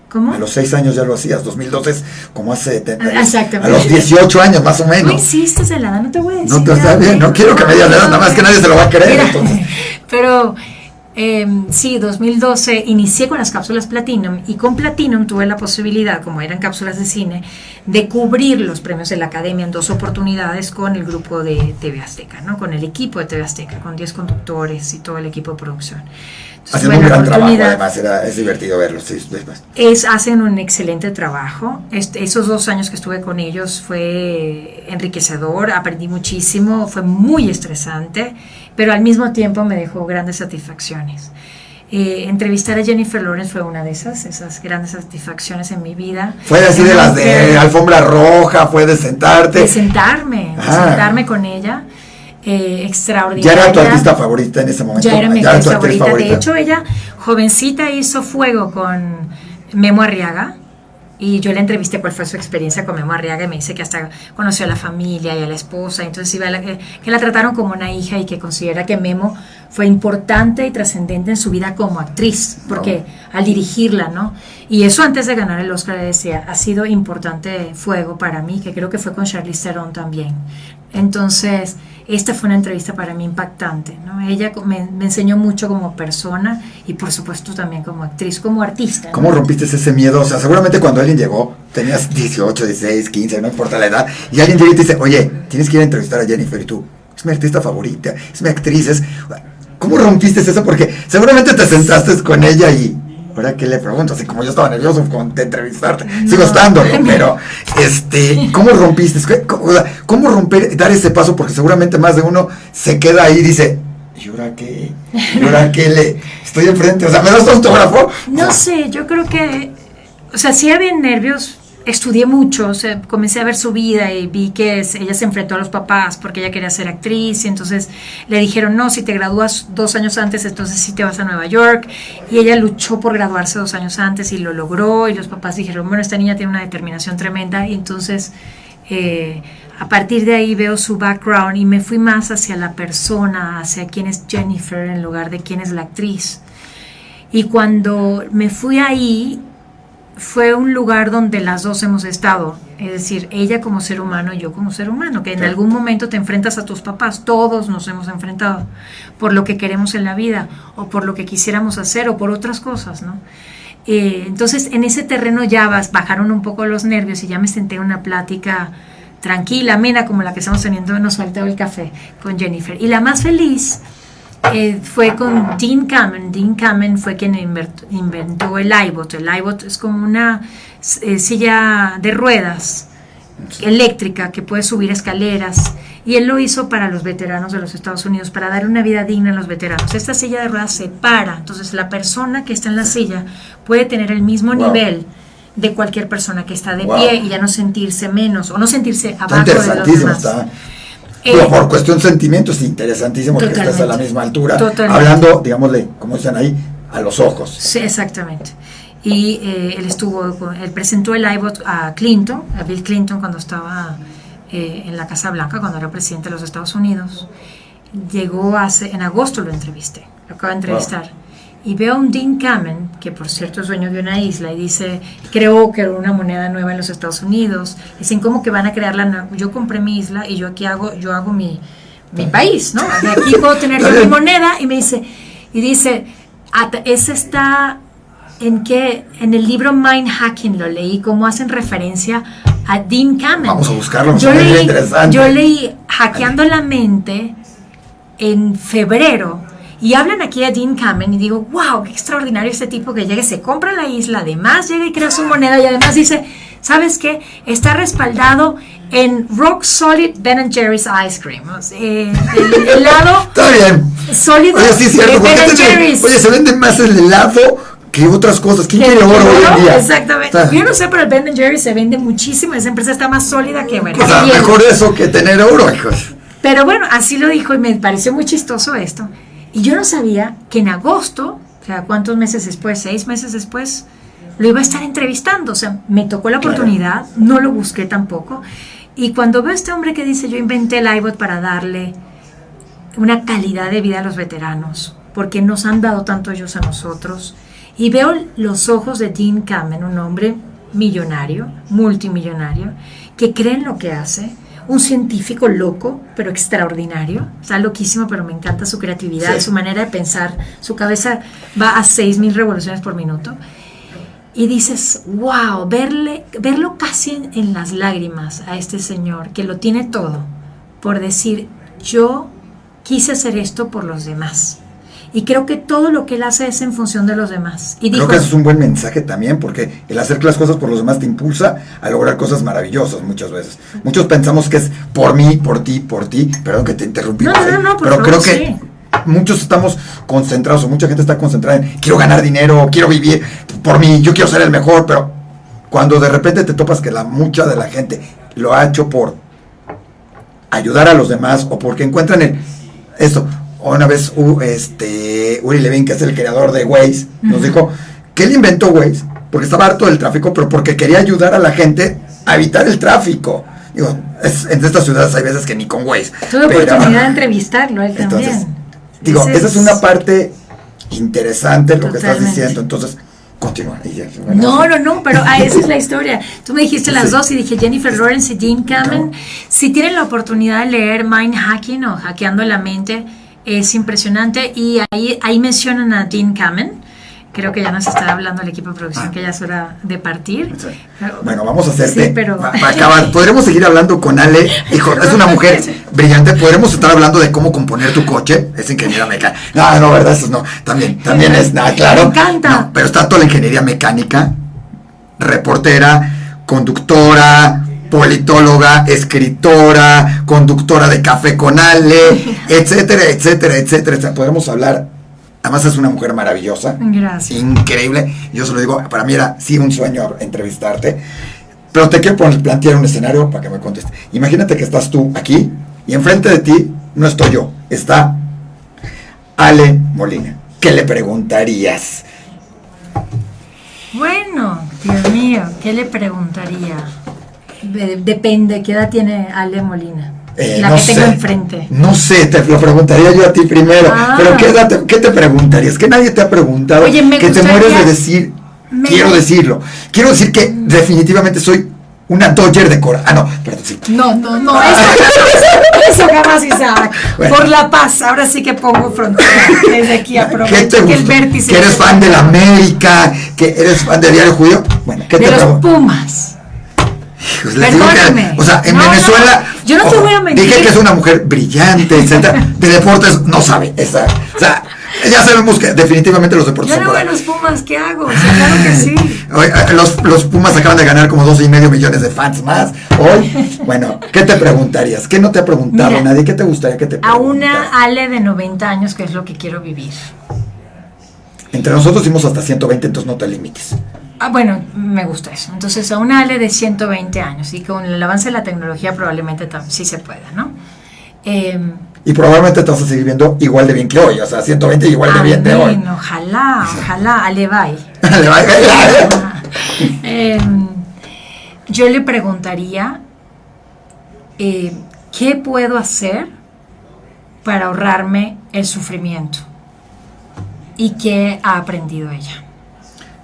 ¿Cómo? A los 6 años ya lo hacías, 2012 es como hace... Exactamente. A los 18 años más o menos. No insistes en la edad, no te voy a decir. No te está bien, no quiero que me digas nada, nada más que nadie se lo va a creer. Mira, entonces. Pero sí, 2012 inicié con las cápsulas Platinum, y con Platinum tuve la posibilidad, como eran cápsulas de cine, de cubrir los premios de la Academia en 2 oportunidades con el grupo de TV Azteca, ¿no? Con el equipo de TV Azteca, con 10 conductores y todo el equipo de producción. Haciendo un gran trabajo, además, es divertido verlos. Sí, hacen un excelente trabajo. Esos 2 años que estuve con ellos fue enriquecedor, aprendí muchísimo, fue muy estresante, pero al mismo tiempo me dejó grandes satisfacciones. Entrevistar a Jennifer Lawrence fue una de esas grandes satisfacciones en mi vida. Fue así de las de alfombra roja, fue de sentarte. De sentarme con ella. Extraordinaria. ¿Ya era tu artista favorita en ese momento? Ya era mi actriz favorita. De hecho, ella, jovencita, hizo fuego con Memo Arriaga, y yo le entrevisté cuál fue su experiencia con Memo Arriaga, y me dice que hasta conoció a la familia y a la esposa, entonces que la trataron como una hija, y que considera que Memo fue importante y trascendente en su vida como actriz, porque al dirigirla, ¿no? Y eso antes de ganar el Oscar, le decía, ha sido importante fuego para mí, que creo que fue con Charlize Theron también. Entonces, esta fue una entrevista para mí impactante, ¿no? Ella me enseñó mucho como persona, y por supuesto también como actriz, como artista, ¿no? ¿Cómo rompiste ese miedo? O sea, seguramente cuando alguien llegó, tenías 18, 16, 15, no importa la edad, y alguien llega y te dice, oye, tienes que ir a entrevistar a Jennifer, y tú, es mi artista favorita, es mi actriz, ¿cómo rompiste eso? Porque seguramente te sentaste con ella y... Ahora, ¿qué le pregunto? Así como yo estaba nervioso de entrevistarte, sigo estándolo, pero ¿cómo rompiste? ¿Cómo romper, dar ese paso? Porque seguramente más de uno se queda ahí y dice, ¿y ahora qué? ¿Y ahora qué le estoy enfrente? O sea, ¿me das tu autógrafo? No sé, yo creo que, o sea, sí había nervios. Estudié mucho, o sea, comencé a ver su vida y vi que ella se enfrentó a los papás porque ella quería ser actriz, y entonces le dijeron, no, si te gradúas 2 años antes, entonces sí te vas a Nueva York, y ella luchó por graduarse 2 años antes y lo logró, y los papás dijeron, bueno, esta niña tiene una determinación tremenda, y entonces a partir de ahí veo su background y me fui más hacia la persona, hacia quién es Jennifer en lugar de quién es la actriz. Y cuando me fui ahí, fue un lugar donde las dos hemos estado, es decir, ella como ser humano y yo como ser humano, que en algún momento te enfrentas a tus papás, todos nos hemos enfrentado por lo que queremos en la vida, o por lo que quisiéramos hacer, o por otras cosas, ¿no? Entonces en ese terreno ya bajaron un poco los nervios y ya me senté en una plática tranquila, amena, como la que estamos teniendo, nos faltaba el café con Jennifer, y la más feliz fue con Dean Kamen. Dean Kamen fue quien inventó el iBot. El iBot es como una silla de ruedas eléctrica que puede subir escaleras, y él lo hizo para los veteranos de los Estados Unidos, para darle una vida digna a los veteranos. Esta silla de ruedas se para, entonces la persona que está en la silla puede tener el mismo nivel de cualquier persona que está de pie, y ya no sentirse menos o no sentirse abajo de los demás. Pero por cuestión de sentimientos, interesantísimo que estés a la misma altura, hablando, digámosle, como dicen ahí, a los ojos. Sí, exactamente. Y él presentó el iBot a Clinton, a Bill Clinton, cuando estaba en la Casa Blanca, cuando era presidente de los Estados Unidos. Llegó en agosto, lo entrevisté, lo acabo de entrevistar. Y veo a un Dean Kamen, que por cierto es dueño de una isla, y dice, creó una moneda nueva en los Estados Unidos. Dicen, ¿cómo que van a crearla? Yo compré mi isla y yo hago mi país, ¿no? De aquí puedo tener yo mi moneda. Y dice, ese está en el libro Mind Hacking, lo leí, cómo hacen referencia a Dean Kamen. Vamos a buscarlo, interesante. Yo leí Hackeando la Mente en febrero. Y hablan aquí de Dean Kamen y digo, wow, qué extraordinario este tipo que llega, se compra la isla, además llega y crea su moneda, y además dice, ¿sabes qué? Está respaldado en Rock Solid Ben & Jerry's Ice Cream. El helado está bien. Sólido sí, de Ben & Jerry's. Oye, se vende más el helado que otras cosas. ¿Quién quiere oro hoy en día? Exactamente. Yo no sé, pero el Ben & Jerry's se vende muchísimo. Esa empresa está más sólida que, bueno. O sea, mejor eso que tener oro, hijos. Pero bueno, así lo dijo y me pareció muy chistoso esto. Y yo no sabía que en agosto, o sea, ¿cuántos meses después? 6 meses después, lo iba a estar entrevistando. O sea, me tocó la oportunidad, no lo busqué tampoco. Y cuando veo a este hombre que dice, yo inventé el iBot para darle una calidad de vida a los veteranos, porque nos han dado tanto ellos a nosotros, y veo los ojos de Dean Kamen, un hombre millonario, multimillonario, que cree en lo que hace, un científico loco, pero extraordinario, está loquísimo, pero me encanta su creatividad, su manera de pensar, su cabeza va a 6,000 revoluciones por minuto, y dices, wow, verlo casi en las lágrimas a este señor, que lo tiene todo, por decir, yo quise hacer esto por los demás. Y creo que todo lo que él hace es en función de los demás. Y creo que eso es un buen mensaje también, porque el hacer las cosas por los demás te impulsa a lograr cosas maravillosas muchas veces. Muchos pensamos que es por mí, por ti, perdón que te interrumpí. No, pero favor, creo que muchos estamos concentrados, o mucha gente está concentrada en quiero ganar dinero, quiero vivir por mí, yo quiero ser el mejor, pero cuando de repente te topas que mucha de la gente lo ha hecho por ayudar a los demás, o porque encuentran esto. Una vez Uri Levin, que es el creador de Waze, nos dijo que él inventó Waze porque estaba harto del tráfico, pero porque quería ayudar a la gente a evitar el tráfico. Digo, en estas ciudades hay veces que ni con Waze. Tuve oportunidad de entrevistarlo él también. Entonces, digo, esa es una parte interesante lo que estás diciendo. Entonces, continúa. No, pero esa es la historia. Tú me dijiste las dos y dije Jennifer Lawrence y Dean Kamen. Si tienen la oportunidad de leer Mind Hacking o Hackeando la Mente, es impresionante, y ahí mencionan a Dean Kamen. Creo que ya nos está hablando el equipo de producción que ya es hora de partir. Sí. Bueno, vamos a hacerte. Sí, pero para acabar, podremos seguir hablando con Ale. Hijo, es una mujer brillante. Podremos estar hablando de cómo componer tu coche. Es ingeniera mecánica. No, verdad, eso no. También es nada, claro. Me encanta. No, pero está toda la ingeniería mecánica, reportera, conductora, politóloga, escritora, conductora de Café con Ale, etcétera, etcétera, etcétera. O sea, podemos hablar. Además es una mujer maravillosa. Gracias. Increíble. Yo se lo digo, para mí era sí un sueño entrevistarte. Pero te quiero plantear un escenario para que me contestes. Imagínate que estás tú aquí y enfrente de ti no estoy yo, está Ale Molina. ¿Qué le preguntarías? Bueno, Dios mío, ¿qué le preguntaría? Depende, ¿qué edad tiene Ale Molina? La no que sé, tengo enfrente. No sé, te lo preguntaría yo a ti primero. Pero ¿qué te preguntarías? Que nadie te ha preguntado. Oye, que te mueres de decir, Quiero decirlo. Quiero decir que definitivamente soy una Dodger de corazón. Ah, no, perdón, sí. No, eso jamás, Isaac. Bueno. Por la paz, ahora sí que pongo frontera. Desde aquí ¿Qué aprovecho te que el gustó? vértice. ¿Que eres fan de la América? ¿Que eres fan de Diario Judío? Bueno, ¿qué de te los pregunto? Pumas. Pues les digo que, Perdóname. o sea, en No, Venezuela, no, yo no te voy a mentir. dije que es una mujer brillante, etcétera. De deportes no sabe, o sea, ya sabemos que definitivamente los deportes Yo son no por veo ahí. los Pumas, ¿qué hago? O sea, claro que sí. Oye, los Pumas acaban de ganar como 12,5 millones de fans más hoy. Bueno, ¿qué te preguntarías? ¿Qué no te ha preguntado Mira, nadie? ¿Qué te gustaría que te A preguntara? una Ale de 90 años, que es lo que quiero vivir. Entre nosotros hicimos hasta 120, entonces no te limites. Ah, bueno, me gusta eso. Entonces, a una Ale de 120 años, y con el avance de la tecnología probablemente sí se pueda, ¿no? Y probablemente te vas a seguir viendo igual de bien que hoy, o sea, 120 igual de bien de hoy. amén, ojalá, Ale, bye. Le va a Yo le preguntaría, ¿qué puedo hacer para ahorrarme el sufrimiento? ¿Y qué ha aprendido ella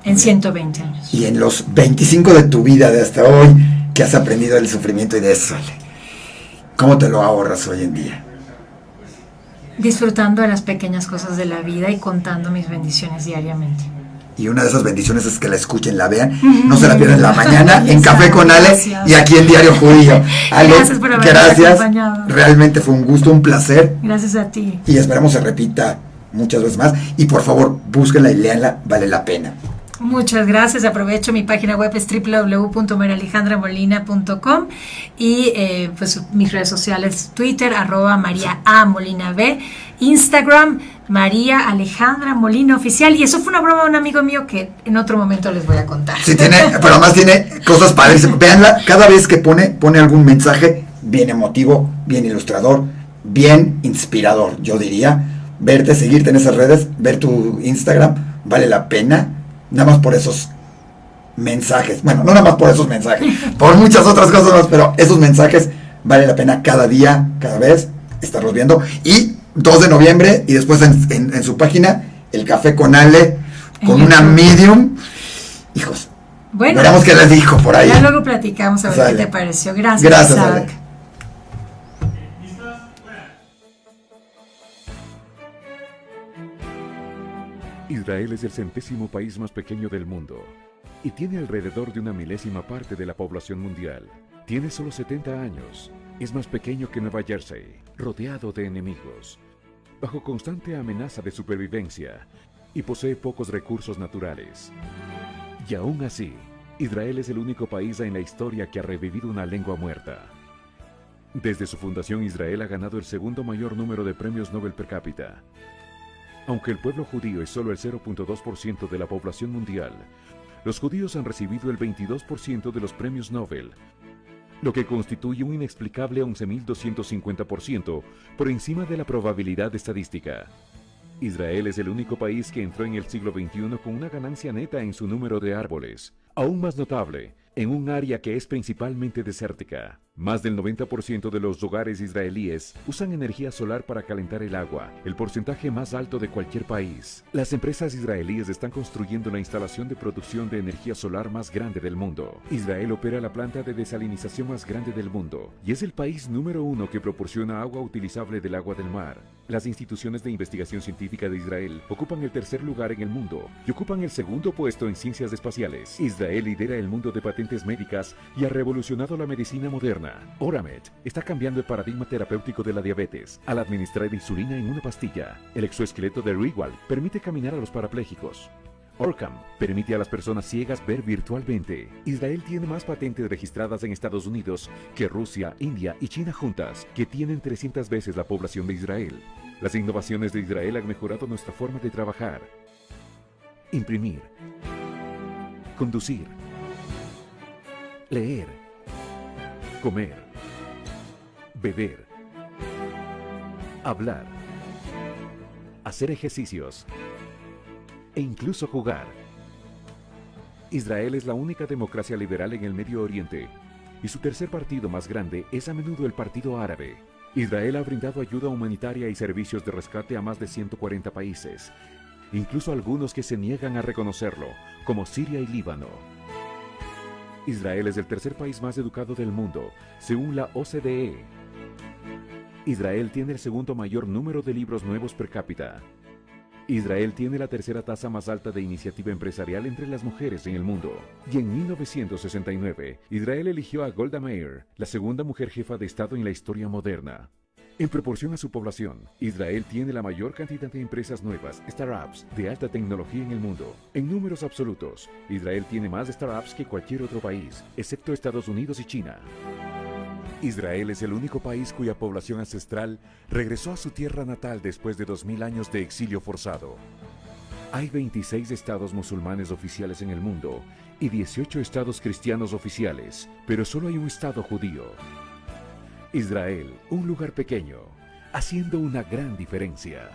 en 120 años? Y en los 25 de tu vida de hasta hoy, ¿qué has aprendido del sufrimiento y de eso? ¿Cómo te lo ahorras hoy en día? Disfrutando de las pequeñas cosas de la vida y contando mis bendiciones diariamente. Y una de esas bendiciones es que la escuchen, la vean, no se la pierdan en la mañana, en Café con Ale Gracias. y aquí en Diario Judío. Ale, Gracias por haberme gracias. acompañado. Realmente fue un gusto, un placer. Gracias a ti. Y esperamos se repita muchas veces más. Y por favor, búsquenla y léanla, vale la pena. Muchas gracias. Aprovecho, mi página web es www.marialejandramolina.com y pues mis redes sociales, Twitter, @MariaAMolinaB, Instagram, María Alejandra Molina Oficial. Y eso fue una broma de un amigo mío que en otro momento les voy a contar. Sí, pero además tiene cosas padres. Veanla, cada vez que pone algún mensaje bien emotivo, bien ilustrador, bien inspirador, yo diría. Verte, seguirte en esas redes, ver tu Instagram, vale la pena. Nada más por esos mensajes. Bueno, no nada más por esos mensajes, por muchas otras cosas más, pero esos mensajes vale la pena cada día, cada vez, estarlos viendo. Y 2 de noviembre, y después en su página, el Café con Ale, con una medium. Hijos, Bueno, veremos qué les dijo por ahí. ya luego platicamos a ver Sale. qué te pareció. Gracias, Gracias, Isaac. Ale. Israel es el 100º país más pequeño del mundo y tiene alrededor de 1/1000ª parte de la población mundial. Tiene solo 70 años, es más pequeño que Nueva Jersey, rodeado de enemigos, bajo constante amenaza de supervivencia y posee pocos recursos naturales. Y aún así, Israel es el único país en la historia que ha revivido una lengua muerta. Desde su fundación, Israel ha ganado el segundo mayor número de premios Nobel per cápita. Aunque el pueblo judío es solo el 0.2% de la población mundial, los judíos han recibido el 22% de los premios Nobel, lo que constituye un inexplicable 11.250% por encima de la probabilidad estadística. Israel es el único país que entró en el siglo XXI con una ganancia neta en su número de árboles, aún más notable, en un área que es principalmente desértica. Más del 90% de los hogares israelíes usan energía solar para calentar el agua, el porcentaje más alto de cualquier país. Las empresas israelíes están construyendo la instalación de producción de energía solar más grande del mundo. Israel opera la planta de desalinización más grande del mundo y es el país número 1 que proporciona agua utilizable del agua del mar. Las instituciones de investigación científica de Israel ocupan el 3er lugar en el mundo y ocupan el 2º puesto en ciencias espaciales. Israel lidera el mundo de patentes médicas y ha revolucionado la medicina moderna. Oramed está cambiando el paradigma terapéutico de la diabetes al administrar insulina en una pastilla. El exoesqueleto de Rewal permite caminar a los parapléjicos. Orcam permite a las personas ciegas ver virtualmente. Israel tiene más patentes registradas en Estados Unidos que Rusia, India y China juntas, que tienen 300 veces la población de Israel. Las innovaciones de Israel han mejorado nuestra forma de trabajar, imprimir, conducir, leer, comer, beber, hablar, hacer ejercicios e incluso jugar. Israel es la única democracia liberal en el Medio Oriente y su tercer partido más grande es a menudo el Partido Árabe. Israel ha brindado ayuda humanitaria y servicios de rescate a más de 140 países incluso algunos que se niegan a reconocerlo, como Siria y Líbano. Israel es el tercer país más educado del mundo, según la OCDE. Israel tiene el segundo mayor número de libros nuevos per cápita. Israel tiene la tercera tasa más alta de iniciativa empresarial entre las mujeres en el mundo. Y en 1969, Israel eligió a Golda Meir, la segunda mujer jefa de Estado en la historia moderna. En proporción a su población, Israel tiene la mayor cantidad de empresas nuevas, startups, de alta tecnología en el mundo. En números absolutos, Israel tiene más startups que cualquier otro país, excepto Estados Unidos y China. Israel es el único país cuya población ancestral regresó a su tierra natal después de 2000 años de exilio forzado. Hay 26 estados musulmanes oficiales en el mundo y 18 estados cristianos oficiales, pero solo hay un estado judío. Israel, un lugar pequeño, haciendo una gran diferencia.